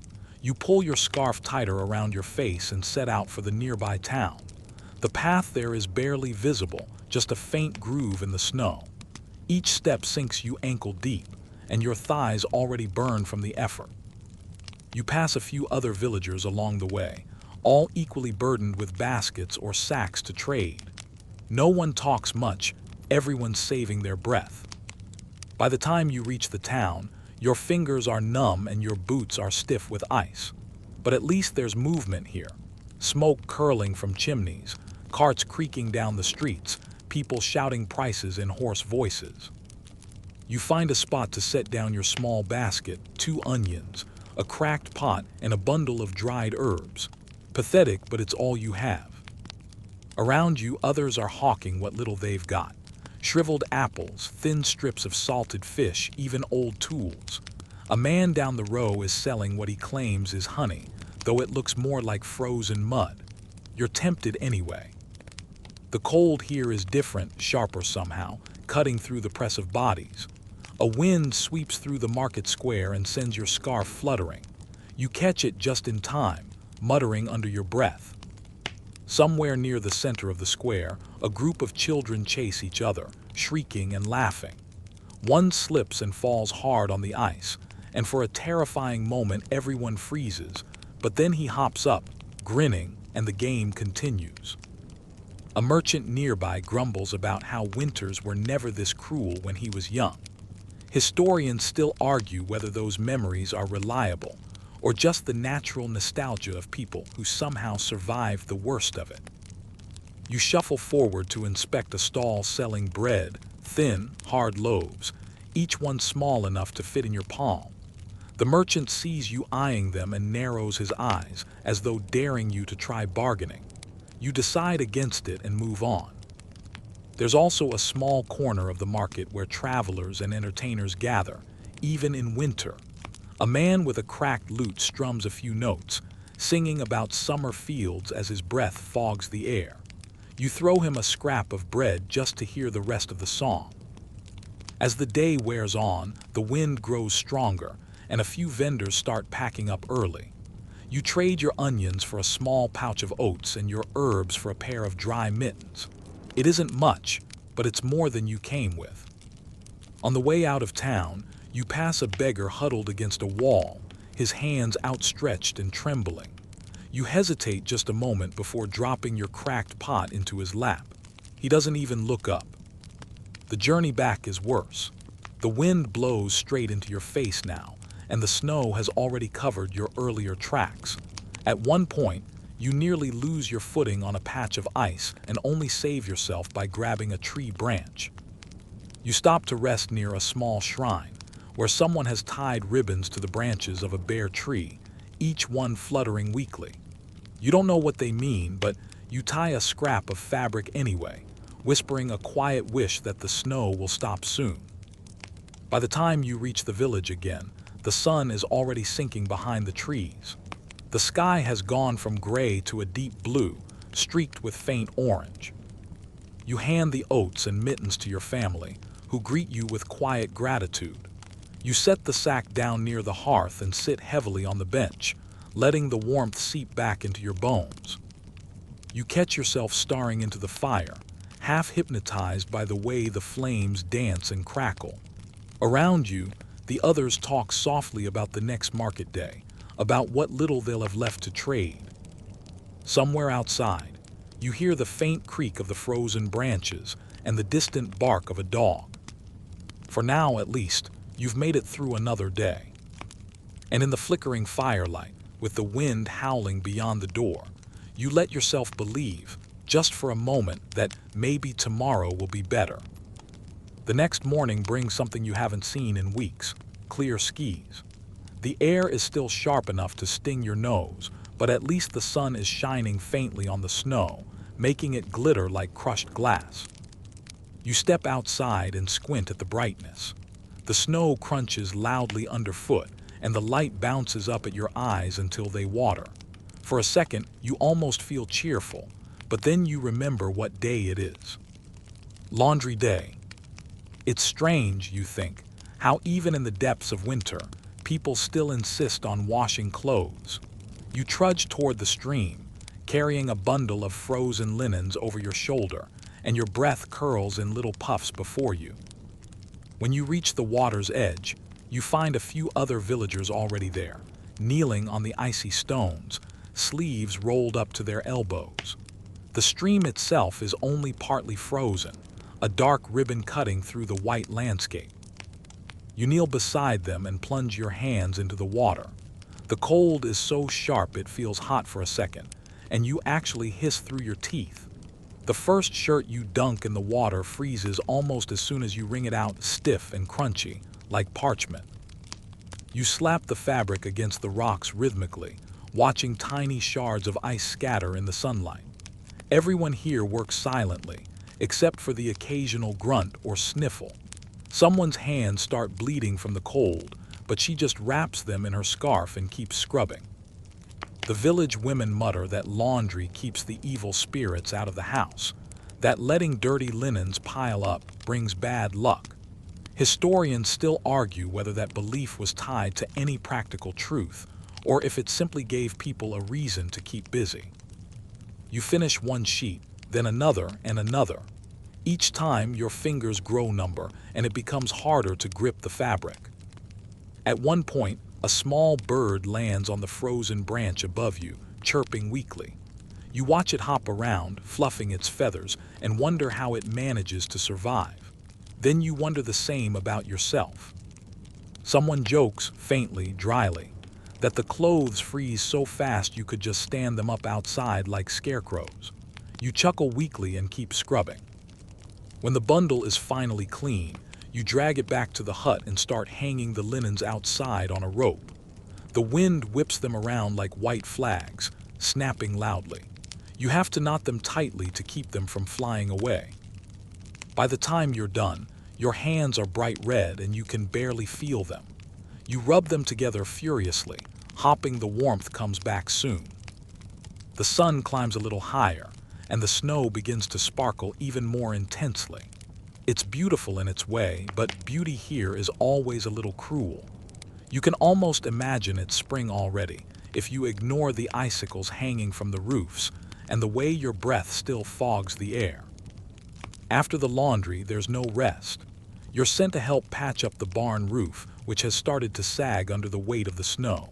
You pull your scarf tighter around your face and set out for the nearby town. The path there is barely visible, just a faint groove in the snow. Each step sinks you ankle deep, and your thighs already burn from the effort. You pass a few other villagers along the way, all equally burdened with baskets or sacks to trade. No one talks much, everyone's saving their breath. By the time you reach the town, your fingers are numb and your boots are stiff with ice. But at least there's movement here. Smoke curling from chimneys, carts creaking down the streets, people shouting prices in hoarse voices. You find a spot to set down your small basket, 2 onions, a cracked pot, and a bundle of dried herbs. Pathetic, but it's all you have. Around you, others are hawking what little they've got. Shriveled apples, thin strips of salted fish, even old tools. A man down the row is selling what he claims is honey, though it looks more like frozen mud. You're tempted anyway. The cold here is different, sharper somehow, cutting through the press of bodies. A wind sweeps through the market square and sends your scarf fluttering. You catch it just in time, muttering under your breath. Somewhere near the center of the square, a group of children chase each other, shrieking and laughing. One slips and falls hard on the ice, and for a terrifying moment everyone freezes, but then he hops up, grinning, and the game continues. A merchant nearby grumbles about how winters were never this cruel when he was young. Historians still argue whether those memories are reliable, or just the natural nostalgia of people who somehow survived the worst of it. You shuffle forward to inspect a stall selling bread, thin, hard loaves, each one small enough to fit in your palm. The merchant sees you eyeing them and narrows his eyes, as though daring you to try bargaining. You decide against it and move on. There's also a small corner of the market where travelers and entertainers gather, even in winter. A man with a cracked lute strums a few notes, singing about summer fields as his breath fogs the air. You throw him a scrap of bread just to hear the rest of the song. As the day wears on, the wind grows stronger, and a few vendors start packing up early. You trade your onions for a small pouch of oats and your herbs for a pair of dry mittens. It isn't much, but it's more than you came with. On the way out of town, you pass a beggar huddled against a wall, his hands outstretched and trembling. You hesitate just a moment before dropping your cracked pot into his lap. He doesn't even look up. The journey back is worse. The wind blows straight into your face now, and the snow has already covered your earlier tracks. At one point, you nearly lose your footing on a patch of ice and only save yourself by grabbing a tree branch. You stop to rest near a small shrine, where someone has tied ribbons to the branches of a bare tree, each one fluttering weakly. You don't know what they mean, but you tie a scrap of fabric anyway, whispering a quiet wish that the snow will stop soon. By the time you reach the village again, the sun is already sinking behind the trees. The sky has gone from gray to a deep blue, streaked with faint orange. You hand the oats and mittens to your family, who greet you with quiet gratitude. You set the sack down near the hearth and sit heavily on the bench, letting the warmth seep back into your bones. You catch yourself staring into the fire, half hypnotized by the way the flames dance and crackle. Around you, the others talk softly about the next market day, about what little they'll have left to trade. Somewhere outside, you hear the faint creak of the frozen branches and the distant bark of a dog. For now, at least, you've made it through another day. And in the flickering firelight, with the wind howling beyond the door, you let yourself believe, just for a moment, that maybe tomorrow will be better. The next morning brings something you haven't seen in weeks: clear skies. The air is still sharp enough to sting your nose, but at least the sun is shining faintly on the snow, making it glitter like crushed glass. You step outside and squint at the brightness. The snow crunches loudly underfoot, and the light bounces up at your eyes until they water. For a second, you almost feel cheerful, but then you remember what day it is. Laundry day. It's strange, you think, how even in the depths of winter, people still insist on washing clothes. You trudge toward the stream, carrying a bundle of frozen linens over your shoulder, and your breath curls in little puffs before you. When you reach the water's edge, you find a few other villagers already there, kneeling on the icy stones, sleeves rolled up to their elbows. The stream itself is only partly frozen, a dark ribbon cutting through the white landscape. You kneel beside them and plunge your hands into the water. The cold is so sharp it feels hot for a second, and you actually hiss through your teeth. The first shirt you dunk in the water freezes almost as soon as you wring it out, stiff and crunchy, like parchment. You slap the fabric against the rocks rhythmically, watching tiny shards of ice scatter in the sunlight. Everyone here works silently, except for the occasional grunt or sniffle. Someone's hands start bleeding from the cold, but she just wraps them in her scarf and keeps scrubbing. The village women mutter that laundry keeps the evil spirits out of the house, that letting dirty linens pile up brings bad luck. Historians still argue whether that belief was tied to any practical truth, or if it simply gave people a reason to keep busy. You finish one sheet, then another and another. Each time your fingers grow number and it becomes harder to grip the fabric. At one point, a small bird lands on the frozen branch above you, chirping weakly. You watch it hop around, fluffing its feathers, and wonder how it manages to survive. Then you wonder the same about yourself. Someone jokes, faintly, dryly, that the clothes freeze so fast you could just stand them up outside like scarecrows. You chuckle weakly and keep scrubbing. When the bundle is finally clean, you drag it back to the hut and start hanging the linens outside on a rope. The wind whips them around like white flags, snapping loudly. You have to knot them tightly to keep them from flying away. By the time you're done, your hands are bright red and you can barely feel them. You rub them together furiously, hoping the warmth comes back soon. The sun climbs a little higher, and the snow begins to sparkle even more intensely. It's beautiful in its way, but beauty here is always a little cruel. You can almost imagine it's spring already if you ignore the icicles hanging from the roofs and the way your breath still fogs the air. After the laundry, there's no rest. You're sent to help patch up the barn roof, which has started to sag under the weight of the snow.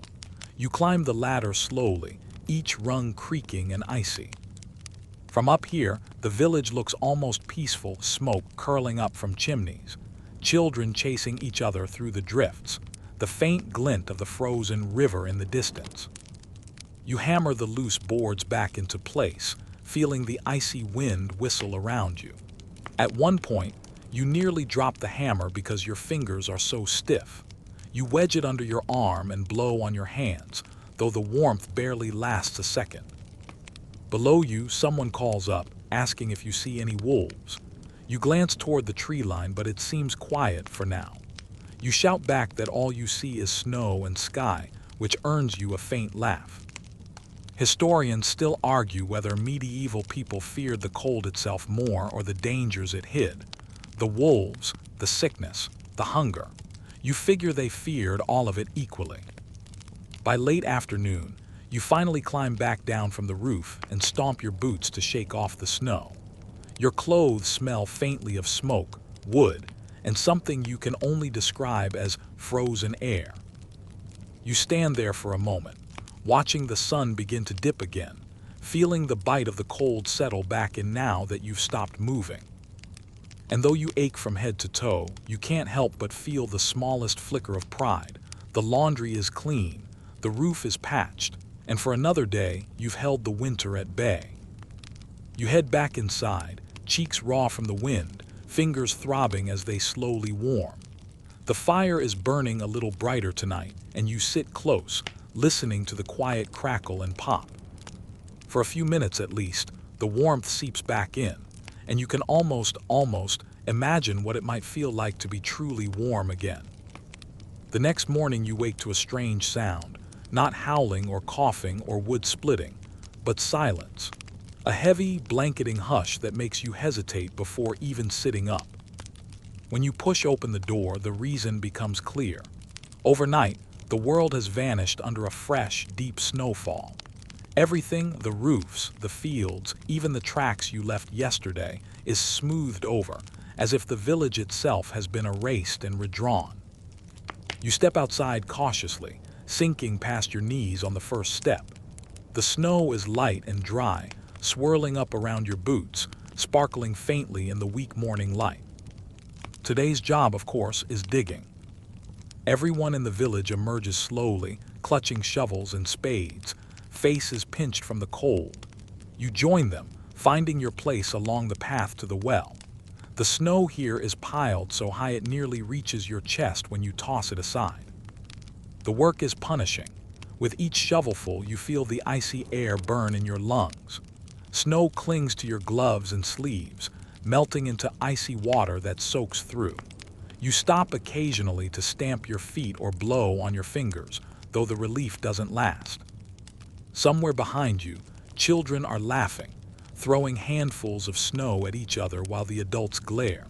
You climb the ladder slowly, each rung creaking and icy. From up here, the village looks almost peaceful, smoke curling up from chimneys, children chasing each other through the drifts, the faint glint of the frozen river in the distance. You hammer the loose boards back into place, feeling the icy wind whistle around you. At one point, you nearly drop the hammer because your fingers are so stiff. You wedge it under your arm and blow on your hands, though the warmth barely lasts a second. Below you, someone calls up, asking if you see any wolves. You glance toward the tree line, but it seems quiet for now. You shout back that all you see is snow and sky, which earns you a faint laugh. Historians still argue whether medieval people feared the cold itself more or the dangers it hid. The wolves, the sickness, the hunger. You figure they feared all of it equally. By late afternoon, you finally climb back down from the roof and stomp your boots to shake off the snow. Your clothes smell faintly of smoke, wood, and something you can only describe as frozen air. You stand there for a moment, watching the sun begin to dip again, feeling the bite of the cold settle back in now that you've stopped moving. And though you ache from head to toe, you can't help but feel the smallest flicker of pride. The laundry is clean, the roof is patched, and for another day, you've held the winter at bay. You head back inside, cheeks raw from the wind, fingers throbbing as they slowly warm. The fire is burning a little brighter tonight, and you sit close, listening to the quiet crackle and pop. For a few minutes at least, the warmth seeps back in, and you can almost imagine what it might feel like to be truly warm again. The next morning you wake to a strange sound, not howling or coughing or wood splitting, but silence. A heavy, blanketing hush that makes you hesitate before even sitting up. When you push open the door, the reason becomes clear. Overnight, the world has vanished under a fresh, deep snowfall. Everything, the roofs, the fields, even the tracks you left yesterday, is smoothed over, as if the village itself has been erased and redrawn. You step outside cautiously, sinking past your knees on the first step. The snow is light and dry, swirling up around your boots, sparkling faintly in the weak morning light. Today's job, of course, is digging. Everyone in the village emerges slowly, clutching shovels and spades, faces pinched from the cold. You join them, finding your place along the path to the well. The snow here is piled so high it nearly reaches your chest when you toss it aside. The work is punishing. With each shovelful, you feel the icy air burn in your lungs. Snow clings to your gloves and sleeves, melting into icy water that soaks through. You stop occasionally to stamp your feet or blow on your fingers, though the relief doesn't last. Somewhere behind you, children are laughing, throwing handfuls of snow at each other while the adults glare.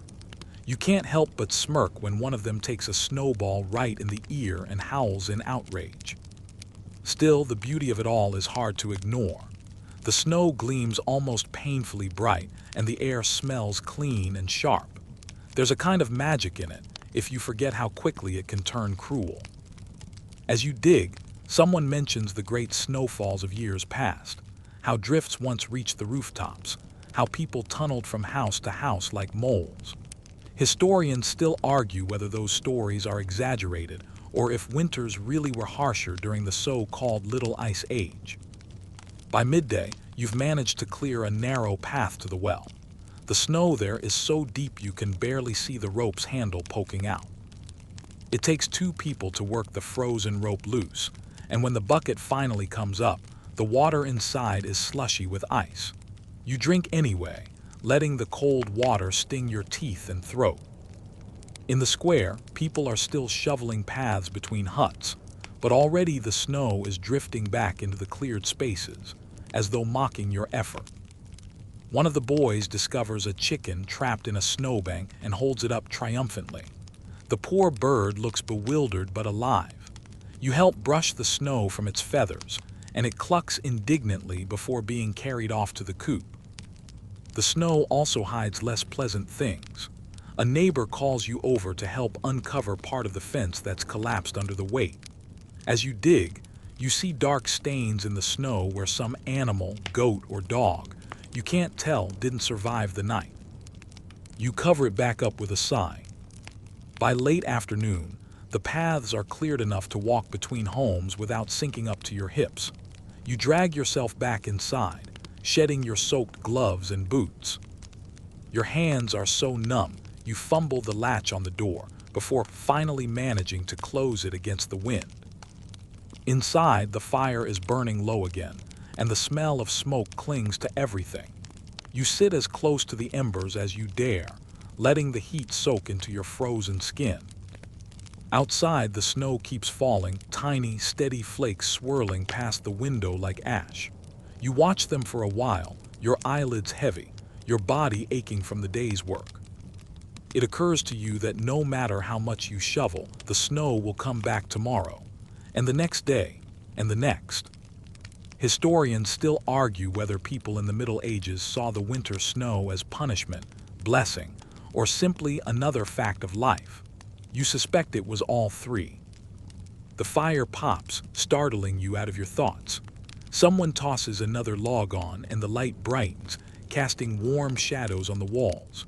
You can't help but smirk when one of them takes a snowball right in the ear and howls in outrage. Still, the beauty of it all is hard to ignore. The snow gleams almost painfully bright, and the air smells clean and sharp. There's a kind of magic in it, if you forget how quickly it can turn cruel. As you dig, someone mentions the great snowfalls of years past, how drifts once reached the rooftops, how people tunneled from house to house like moles. Historians still argue whether those stories are exaggerated or if winters really were harsher during the so-called Little Ice Age. By midday, you've managed to clear a narrow path to the well. The snow there is so deep you can barely see the rope's handle poking out. It takes 2 people to work the frozen rope loose, and when the bucket finally comes up, the water inside is slushy with ice. You drink anyway, letting the cold water sting your teeth and throat. In the square, people are still shoveling paths between huts, but already the snow is drifting back into the cleared spaces, as though mocking your effort. One of the boys discovers a chicken trapped in a snowbank and holds it up triumphantly. The poor bird looks bewildered but alive. You help brush the snow from its feathers, and it clucks indignantly before being carried off to the coop. The snow also hides less pleasant things. A neighbor calls you over to help uncover part of the fence that's collapsed under the weight. As you dig, you see dark stains in the snow where some animal, goat or dog, you can't tell, didn't survive the night. You cover it back up with a sigh. By late afternoon, the paths are cleared enough to walk between homes without sinking up to your hips. You drag yourself back inside, shedding your soaked gloves and boots. Your hands are so numb, you fumble the latch on the door before finally managing to close it against the wind. Inside, the fire is burning low again, and the smell of smoke clings to everything. You sit as close to the embers as you dare, letting the heat soak into your frozen skin. Outside, the snow keeps falling, tiny, steady flakes swirling past the window like ash. You watch them for a while, your eyelids heavy, your body aching from the day's work. It occurs to you that no matter how much you shovel, the snow will come back tomorrow, and the next day, and the next. Historians still argue whether people in the Middle Ages saw the winter snow as punishment, blessing, or simply another fact of life. You suspect it was all 3. The fire pops, startling you out of your thoughts. Someone tosses another log on and the light brightens, casting warm shadows on the walls.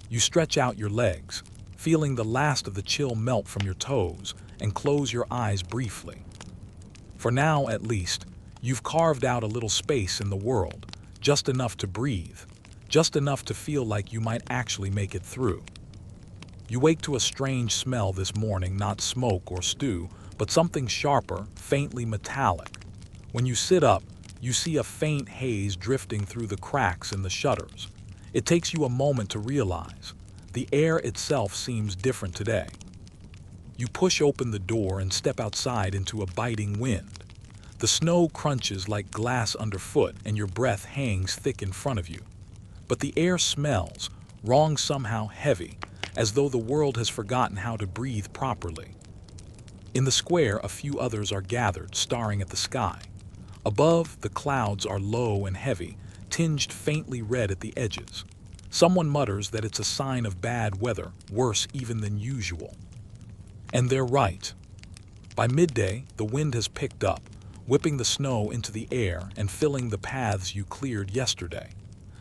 You stretch out your legs, feeling the last of the chill melt from your toes, and close your eyes briefly. For now, at least, you've carved out a little space in the world, just enough to breathe, just enough to feel like you might actually make it through. You wake to a strange smell this morning, not smoke or stew, but something sharper, faintly metallic. When you sit up, you see a faint haze drifting through the cracks in the shutters. It takes you a moment to realize. The air itself seems different today. You push open the door and step outside into a biting wind. The snow crunches like glass underfoot and your breath hangs thick in front of you. But the air smells, wrong somehow heavy, as though the world has forgotten how to breathe properly. In the square, a few others are gathered, staring at the sky. Above, the clouds are low and heavy, tinged faintly red at the edges. Someone mutters that it's a sign of bad weather, worse even than usual. And they're right. By midday, the wind has picked up, whipping the snow into the air and filling the paths you cleared yesterday.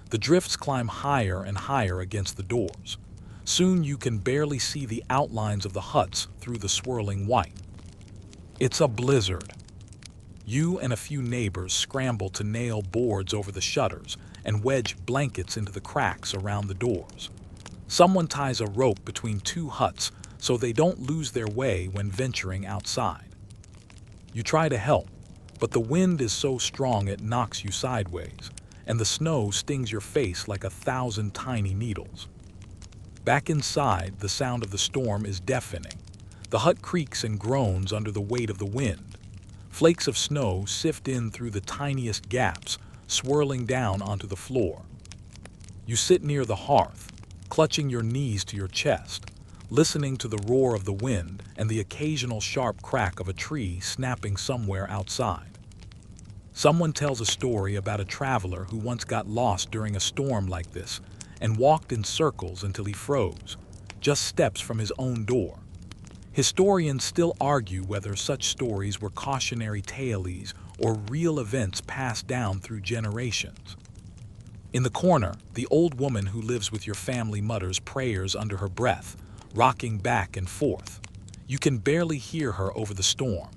The drifts climb higher and higher against the doors. Soon you can barely see the outlines of the huts through the swirling white. It's a blizzard. You and a few neighbors scramble to nail boards over the shutters and wedge blankets into the cracks around the doors. Someone ties a rope between 2 huts so they don't lose their way when venturing outside. You try to help, but the wind is so strong it knocks you sideways, and the snow stings your face like 1,000 tiny needles. Back inside, the sound of the storm is deafening. The hut creaks and groans under the weight of the wind. Flakes of snow sift in through the tiniest gaps, swirling down onto the floor. You sit near the hearth, clutching your knees to your chest, listening to the roar of the wind and the occasional sharp crack of a tree snapping somewhere outside. Someone tells a story about a traveler who once got lost during a storm like this and walked in circles until he froze, just steps from his own door. Historians still argue whether such stories were cautionary tales or real events passed down through generations. In the corner, the old woman who lives with your family mutters prayers under her breath, rocking back and forth. You can barely hear her over the storm.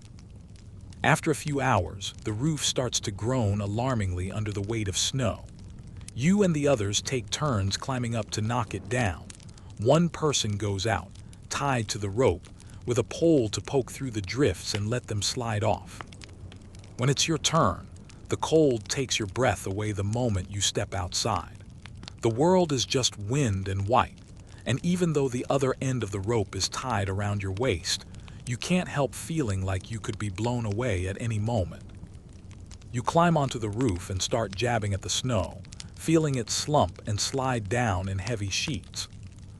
After a few hours, the roof starts to groan alarmingly under the weight of snow. You and the others take turns climbing up to knock it down. One person goes out, tied to the rope, with a pole to poke through the drifts and let them slide off. When it's your turn, the cold takes your breath away the moment you step outside. The world is just wind and white, and even though the other end of the rope is tied around your waist, you can't help feeling like you could be blown away at any moment. You climb onto the roof and start jabbing at the snow, feeling it slump and slide down in heavy sheets.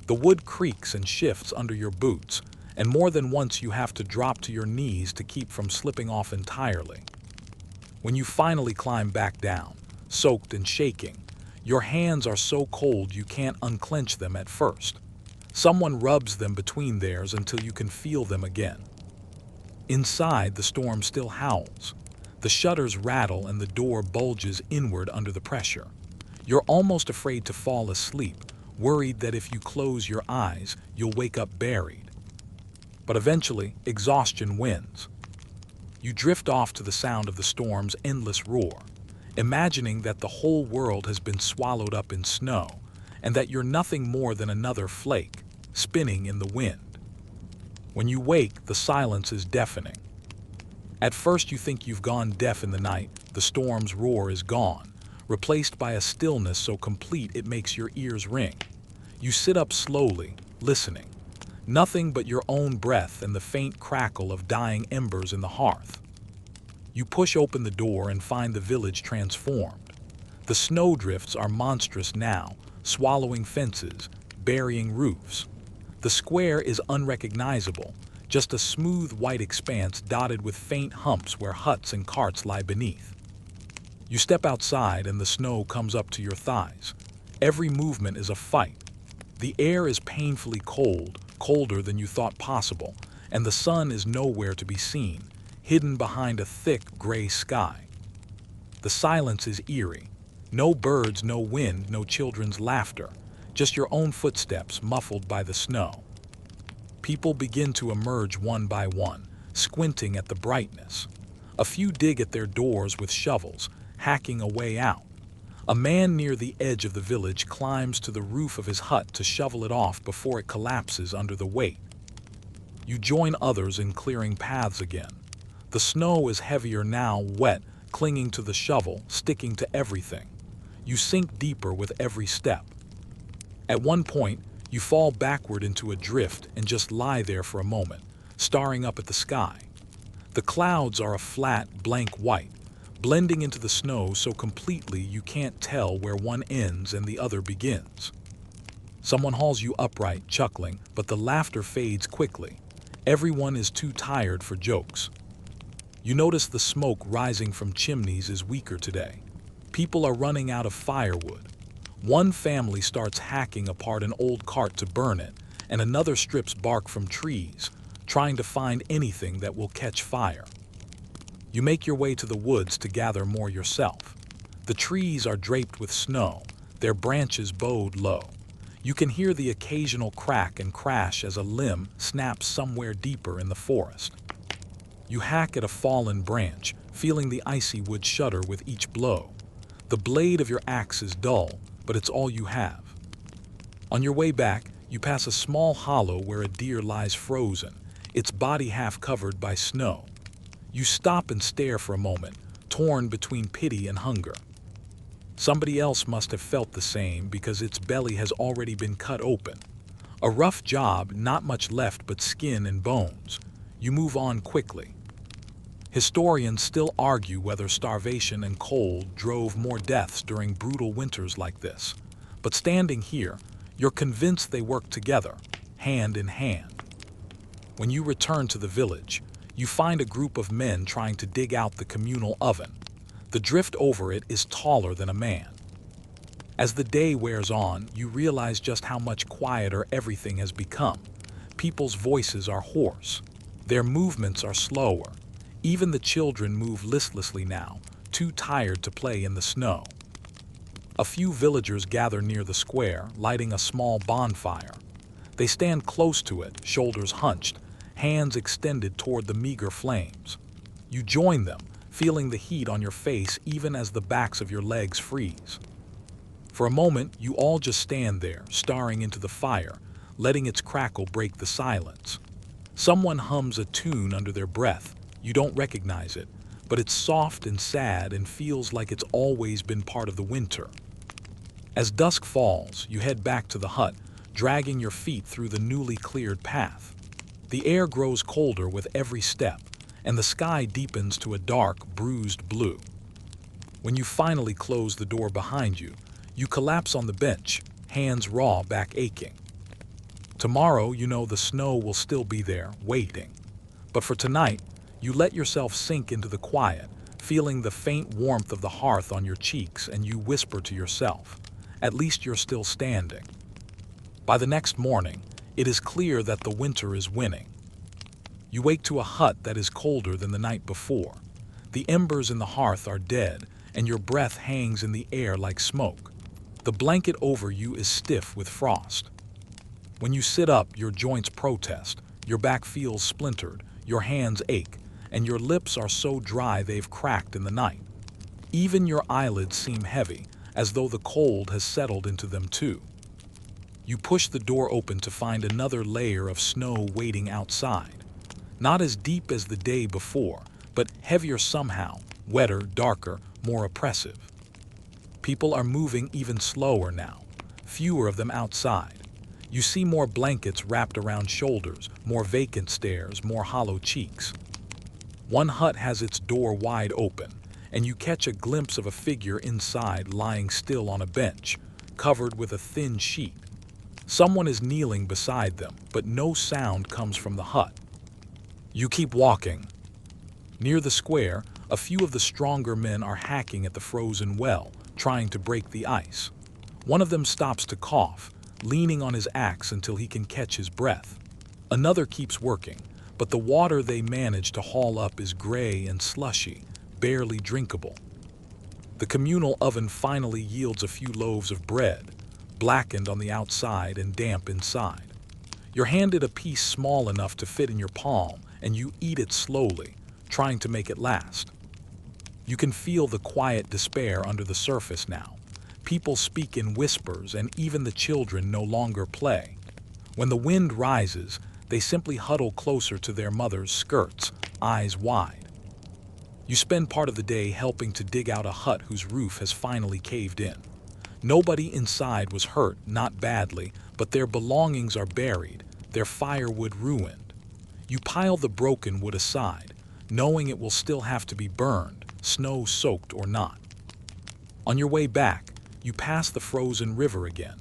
The wood creaks and shifts under your boots, and more than once you have to drop to your knees to keep from slipping off entirely. When you finally climb back down, soaked and shaking, your hands are so cold you can't unclench them at first. Someone rubs them between theirs until you can feel them again. Inside, the storm still howls. The shutters rattle and the door bulges inward under the pressure. You're almost afraid to fall asleep, worried that if you close your eyes, you'll wake up buried. But eventually, exhaustion wins. You drift off to the sound of the storm's endless roar, imagining that the whole world has been swallowed up in snow, and that you're nothing more than another flake, spinning in the wind. When you wake, the silence is deafening. At first you think you've gone deaf in the night, the storm's roar is gone, replaced by a stillness so complete it makes your ears ring. You sit up slowly, listening. Nothing but your own breath and the faint crackle of dying embers in the hearth. You push open the door and find the village transformed. The snowdrifts are monstrous now, swallowing fences, burying roofs. The square is unrecognizable, just a smooth white expanse dotted with faint humps where huts and carts lie beneath. You step outside and the snow comes up to your thighs. Every movement is a fight. The air is painfully cold, colder than you thought possible, and the sun is nowhere to be seen, hidden behind a thick gray sky. The silence is eerie. No birds, no wind, no children's laughter, just your own footsteps muffled by the snow. People begin to emerge one by one, squinting at the brightness. A few dig at their doors with shovels, hacking a way out. A man near the edge of the village climbs to the roof of his hut to shovel it off before it collapses under the weight. You join others in clearing paths again. The snow is heavier now, wet, clinging to the shovel, sticking to everything. You sink deeper with every step. At one point, you fall backward into a drift and just lie there for a moment, staring up at the sky. The clouds are a flat, blank white, blending into the snow so completely you can't tell where one ends and the other begins. Someone hauls you upright, chuckling, but the laughter fades quickly. Everyone is too tired for jokes. You notice the smoke rising from chimneys is weaker today. People are running out of firewood. One family starts hacking apart an old cart to burn it, and another strips bark from trees, trying to find anything that will catch fire. You make your way to the woods to gather more yourself. The trees are draped with snow, their branches bowed low. You can hear the occasional crack and crash as a limb snaps somewhere deeper in the forest. You hack at a fallen branch, feeling the icy wood shudder with each blow. The blade of your axe is dull, but it's all you have. On your way back, you pass a small hollow where a deer lies frozen, its body half covered by snow. You stop and stare for a moment, torn between pity and hunger. Somebody else must have felt the same because its belly has already been cut open. A rough job, not much left but skin and bones. You move on quickly. Historians still argue whether starvation and cold drove more deaths during brutal winters like this. But standing here, you're convinced they worked together, hand in hand. When you return to the village, you find a group of men trying to dig out the communal oven. The drift over it is taller than a man. As the day wears on, you realize just how much quieter everything has become. People's voices are hoarse. Their movements are slower. Even the children move listlessly now, too tired to play in the snow. A few villagers gather near the square, lighting a small bonfire. They stand close to it, shoulders hunched, hands extended toward the meager flames. You join them, feeling the heat on your face even as the backs of your legs freeze. For a moment, you all just stand there, staring into the fire, letting its crackle break the silence. Someone hums a tune under their breath. You don't recognize it, but it's soft and sad and feels like it's always been part of the winter. As dusk falls, you head back to the hut, dragging your feet through the newly cleared path. The air grows colder with every step, and the sky deepens to a dark, bruised blue. When you finally close the door behind you, you collapse on the bench, hands raw, back aching. Tomorrow, you know the snow will still be there, waiting. But for tonight, you let yourself sink into the quiet, feeling the faint warmth of the hearth on your cheeks, and you whisper to yourself, "At least you're still standing." By the next morning, it is clear that the winter is winning. You wake to a hut that is colder than the night before. The embers in the hearth are dead, and your breath hangs in the air like smoke. The blanket over you is stiff with frost. When you sit up, your joints protest, your back feels splintered, your hands ache, and your lips are so dry they've cracked in the night. Even your eyelids seem heavy, as though the cold has settled into them too. You push the door open to find another layer of snow waiting outside. Not as deep as the day before, but heavier somehow, wetter, darker, more oppressive. People are moving even slower now, fewer of them outside. You see more blankets wrapped around shoulders, more vacant stares, more hollow cheeks. One hut has its door wide open, and you catch a glimpse of a figure inside lying still on a bench, covered with a thin sheet. Someone is kneeling beside them, but no sound comes from the hut. You keep walking. Near the square, a few of the stronger men are hacking at the frozen well, trying to break the ice. One of them stops to cough, leaning on his axe until he can catch his breath. Another keeps working, but the water they manage to haul up is gray and slushy, barely drinkable. The communal oven finally yields a few loaves of bread, blackened on the outside and damp inside. You're handed a piece small enough to fit in your palm, and you eat it slowly, trying to make it last. You can feel the quiet despair under the surface now. People speak in whispers, and even the children no longer play. When the wind rises, they simply huddle closer to their mother's skirts, eyes wide. You spend part of the day helping to dig out a hut whose roof has finally caved in. Nobody inside was hurt, not badly, but their belongings are buried, their firewood ruined. You pile the broken wood aside, knowing it will still have to be burned, snow-soaked or not. On your way back, you pass the frozen river again.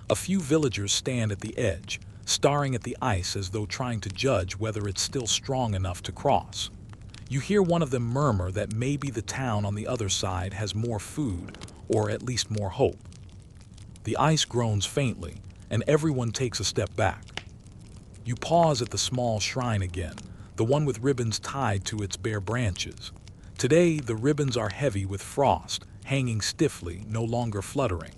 A few villagers stand at the edge, staring at the ice as though trying to judge whether it's still strong enough to cross. You hear one of them murmur that maybe the town on the other side has more food, or at least more hope. The ice groans faintly, and everyone takes a step back. You pause at the small shrine again, the one with ribbons tied to its bare branches. Today, the ribbons are heavy with frost, hanging stiffly, no longer fluttering.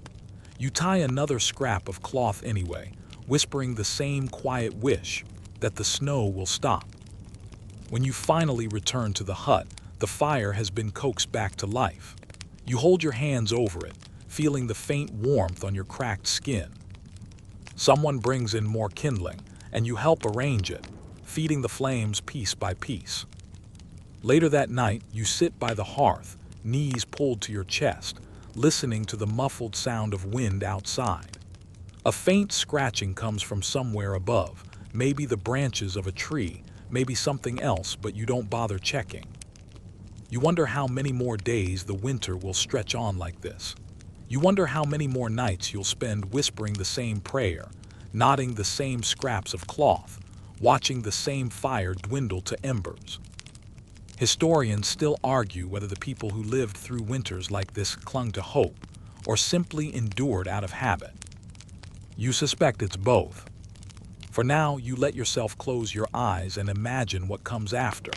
You tie another scrap of cloth anyway, whispering the same quiet wish, that the snow will stop. When you finally return to the hut, the fire has been coaxed back to life. You hold your hands over it, feeling the faint warmth on your cracked skin. Someone brings in more kindling, and you help arrange it, feeding the flames piece by piece. Later that night, you sit by the hearth, knees pulled to your chest, listening to the muffled sound of wind outside. A faint scratching comes from somewhere above, maybe the branches of a tree, maybe something else, but you don't bother checking. You wonder how many more days the winter will stretch on like this. You wonder how many more nights you'll spend whispering the same prayer, knotting the same scraps of cloth, watching the same fire dwindle to embers. Historians still argue whether the people who lived through winters like this clung to hope or simply endured out of habit. You suspect it's both. For now, you let yourself close your eyes and imagine what comes after.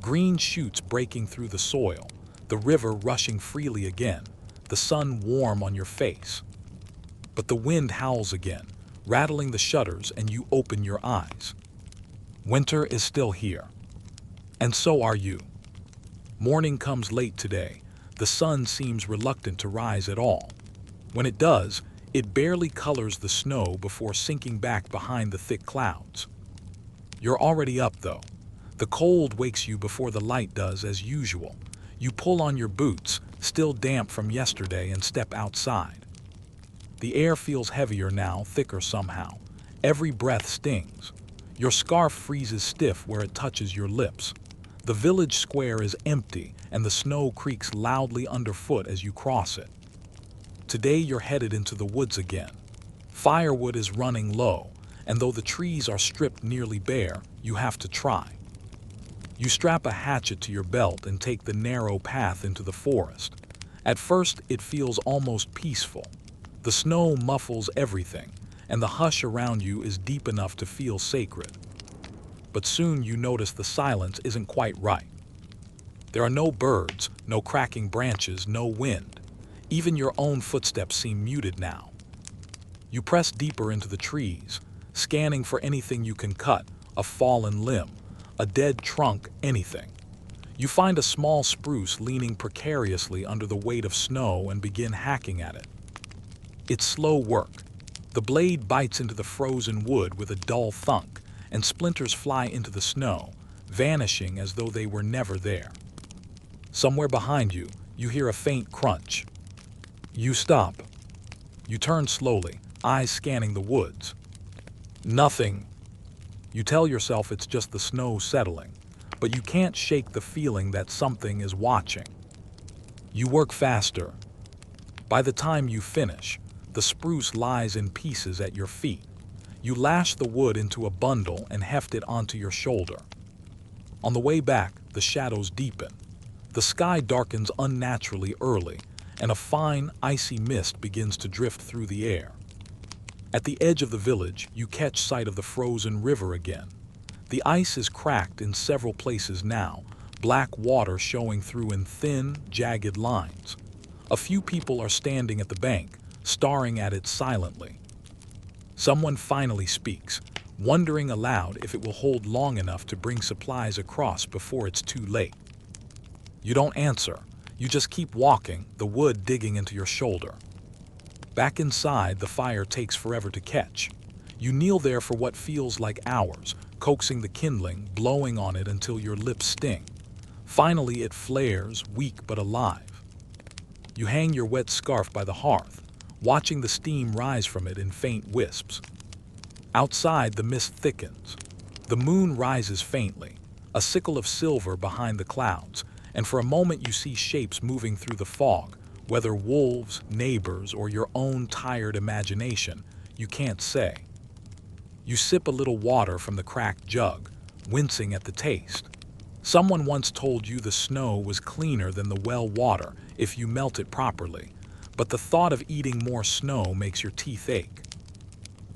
Green shoots breaking through the soil, the river rushing freely again, the sun warm on your face. But the wind howls again, rattling the shutters, and you open your eyes. Winter is still here. And so are you. Morning comes late today. The sun seems reluctant to rise at all. When it does, it barely colors the snow before sinking back behind the thick clouds. You're already up, though. The cold wakes you before the light does, as usual. You pull on your boots, still damp from yesterday, and step outside. The air feels heavier now, thicker somehow. Every breath stings. Your scarf freezes stiff where it touches your lips. The village square is empty, and the snow creaks loudly underfoot as you cross it. Today you're headed into the woods again. Firewood is running low, and though the trees are stripped nearly bare, you have to try. You strap a hatchet to your belt and take the narrow path into the forest. At first, it feels almost peaceful. The snow muffles everything, and the hush around you is deep enough to feel sacred. But soon you notice the silence isn't quite right. There are no birds, no cracking branches, no wind. Even your own footsteps seem muted now. You press deeper into the trees, scanning for anything you can cut, a fallen limb, a dead trunk, anything. You find a small spruce leaning precariously under the weight of snow and begin hacking at it. It's slow work. The blade bites into the frozen wood with a dull thunk, and splinters fly into the snow, vanishing as though they were never there. Somewhere behind you, you hear a faint crunch. You stop. You turn slowly, eyes scanning the woods. Nothing. You tell yourself it's just the snow settling, but you can't shake the feeling that something is watching. You work faster. By the time you finish, the spruce lies in pieces at your feet. You lash the wood into a bundle and heft it onto your shoulder. On the way back, the shadows deepen. The sky darkens unnaturally early, and a fine, icy mist begins to drift through the air. At the edge of the village, you catch sight of the frozen river again. The ice is cracked in several places now, black water showing through in thin, jagged lines. A few people are standing at the bank, staring at it silently. Someone finally speaks, wondering aloud if it will hold long enough to bring supplies across before it's too late. You don't answer. You just keep walking, the wood digging into your shoulder. Back inside, the fire takes forever to catch. You kneel there for what feels like hours, coaxing the kindling, blowing on it until your lips sting. Finally, it flares, weak but alive. You hang your wet scarf by the hearth, watching the steam rise from it in faint wisps. Outside, the mist thickens. The moon rises faintly, a sickle of silver behind the clouds, and for a moment you see shapes moving through the fog, whether wolves, neighbors, or your own tired imagination, you can't say. You sip a little water from the cracked jug, wincing at the taste. Someone once told you the snow was cleaner than the well water if you melt it properly, but the thought of eating more snow makes your teeth ache.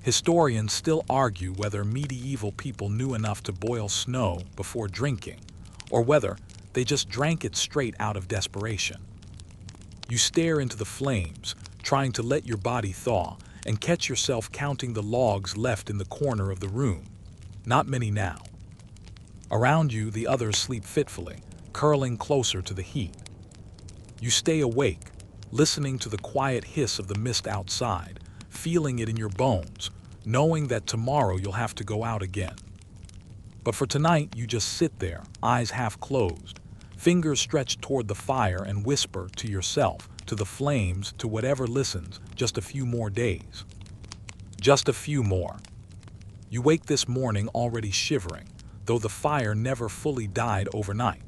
Historians still argue whether medieval people knew enough to boil snow before drinking, or whether they just drank it straight out of desperation. You stare into the flames, trying to let your body thaw, and catch yourself counting the logs left in the corner of the room. Not many now. Around you, the others sleep fitfully, curling closer to the heat. You stay awake, listening to the quiet hiss of the mist outside, feeling it in your bones, knowing that tomorrow you'll have to go out again. But for tonight, you just sit there, eyes half closed, fingers stretched toward the fire, and whisper to yourself, to the flames, to whatever listens, just a few more days. Just a few more. You wake this morning already shivering, though the fire never fully died overnight.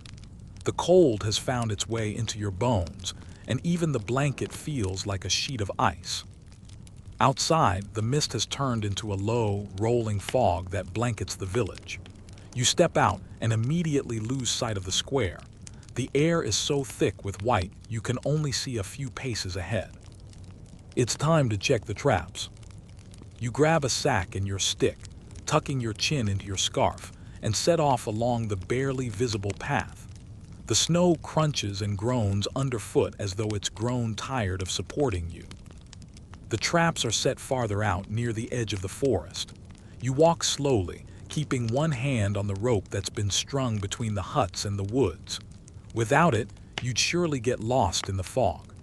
The cold has found its way into your bones, and even the blanket feels like a sheet of ice. Outside, the mist has turned into a low, rolling fog that blankets the village. You step out and immediately lose sight of the square. The air is so thick with white you can only see a few paces ahead. It's time to check the traps. You grab a sack and your stick, tucking your chin into your scarf, and set off along the barely visible path. The snow crunches and groans underfoot as though it's grown tired of supporting you. The traps are set farther out near the edge of the forest. You walk slowly, keeping one hand on the rope that's been strung between the huts and the woods. Without it, you'd surely get lost in the fog.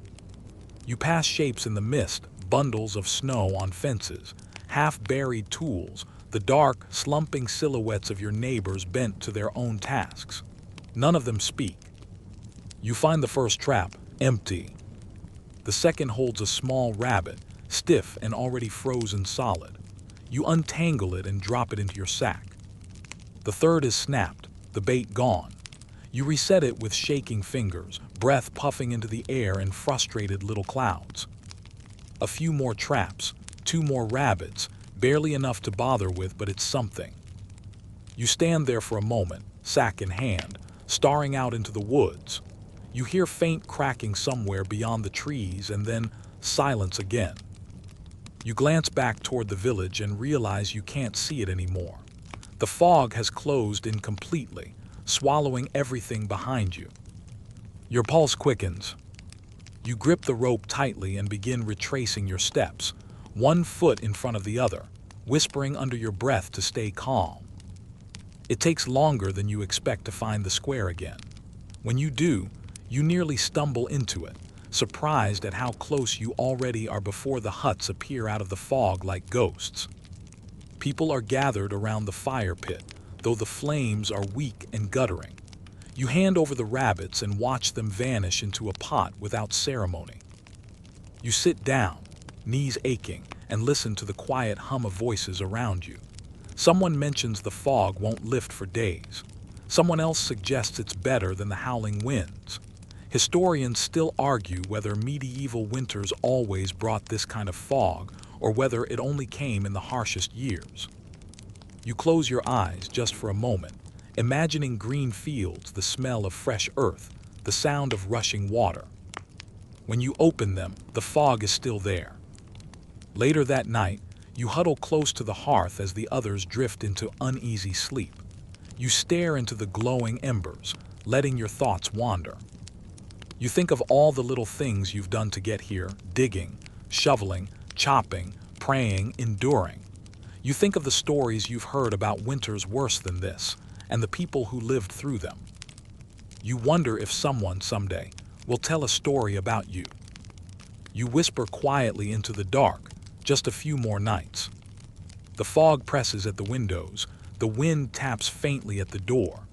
You pass shapes in the mist, bundles of snow on fences, half-buried tools, the dark, slumping silhouettes of your neighbors bent to their own tasks. None of them speak. You find the first trap, empty. The second holds a small rabbit, stiff and already frozen solid. You untangle it and drop it into your sack. The third is snapped, the bait gone. You reset it with shaking fingers, breath puffing into the air in frustrated little clouds. A few more traps, 2 more rabbits, barely enough to bother with, but it's something. You stand there for a moment, sack in hand, staring out into the woods. You hear faint cracking somewhere beyond the trees and then silence again. You glance back toward the village and realize you can't see it anymore. The fog has closed in completely, swallowing everything behind you. Your pulse quickens. You grip the rope tightly and begin retracing your steps, one foot in front of the other, whispering under your breath to stay calm. It takes longer than you expect to find the square again. When you do, you nearly stumble into it, surprised at how close you already are before the huts appear out of the fog like ghosts. People are gathered around the fire pit, though the flames are weak and guttering. You hand over the rabbits and watch them vanish into a pot without ceremony. You sit down, knees aching, and listen to the quiet hum of voices around you. Someone mentions the fog won't lift for days. Someone else suggests it's better than the howling winds. Historians still argue whether medieval winters always brought this kind of fog or whether it only came in the harshest years. You close your eyes just for a moment, imagining green fields, the smell of fresh earth, the sound of rushing water. When you open them, the fog is still there. Later that night, you huddle close to the hearth as the others drift into uneasy sleep. You stare into the glowing embers, letting your thoughts wander. You think of all the little things you've done to get here, digging, shoveling, chopping, praying, enduring. You think of the stories you've heard about winters worse than this, and the people who lived through them. You wonder if someone someday will tell a story about you. You whisper quietly into the dark, just a few more nights. The fog presses at the windows, the wind taps faintly at the door.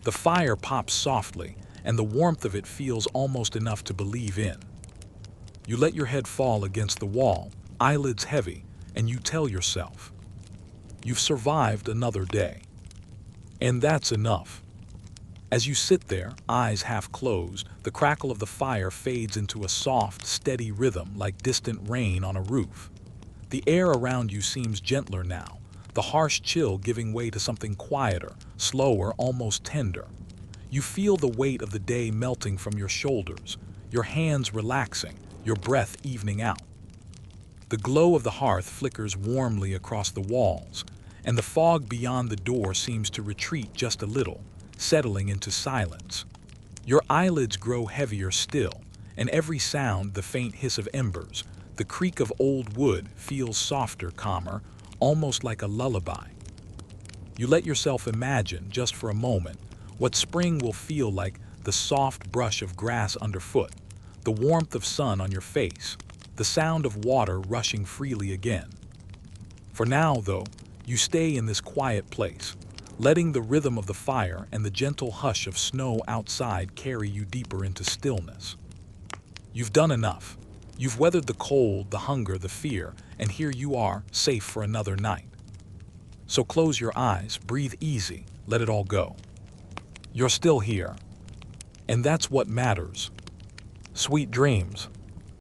The fire pops softly, and the warmth of it feels almost enough to believe in. You let your head fall against the wall, eyelids heavy, and you tell yourself, you've survived another day. And that's enough. As you sit there, eyes half closed, the crackle of the fire fades into a soft, steady rhythm like distant rain on a roof. The air around you seems gentler now, the harsh chill giving way to something quieter, slower, almost tender. You feel the weight of the day melting from your shoulders, your hands relaxing, your breath evening out. The glow of the hearth flickers warmly across the walls, and the fog beyond the door seems to retreat just a little, settling into silence. Your eyelids grow heavier still, and every sound, the faint hiss of embers, the creak of old wood, feels softer, calmer, almost like a lullaby. You let yourself imagine, just for a moment, what spring will feel like, the soft brush of grass underfoot, the warmth of sun on your face, the sound of water rushing freely again. For now, though, you stay in this quiet place, letting the rhythm of the fire and the gentle hush of snow outside carry you deeper into stillness. You've done enough. You've weathered the cold, the hunger, the fear, and here you are, safe for another night. So close your eyes, breathe easy, let it all go. You're still here, and that's what matters. Sweet dreams.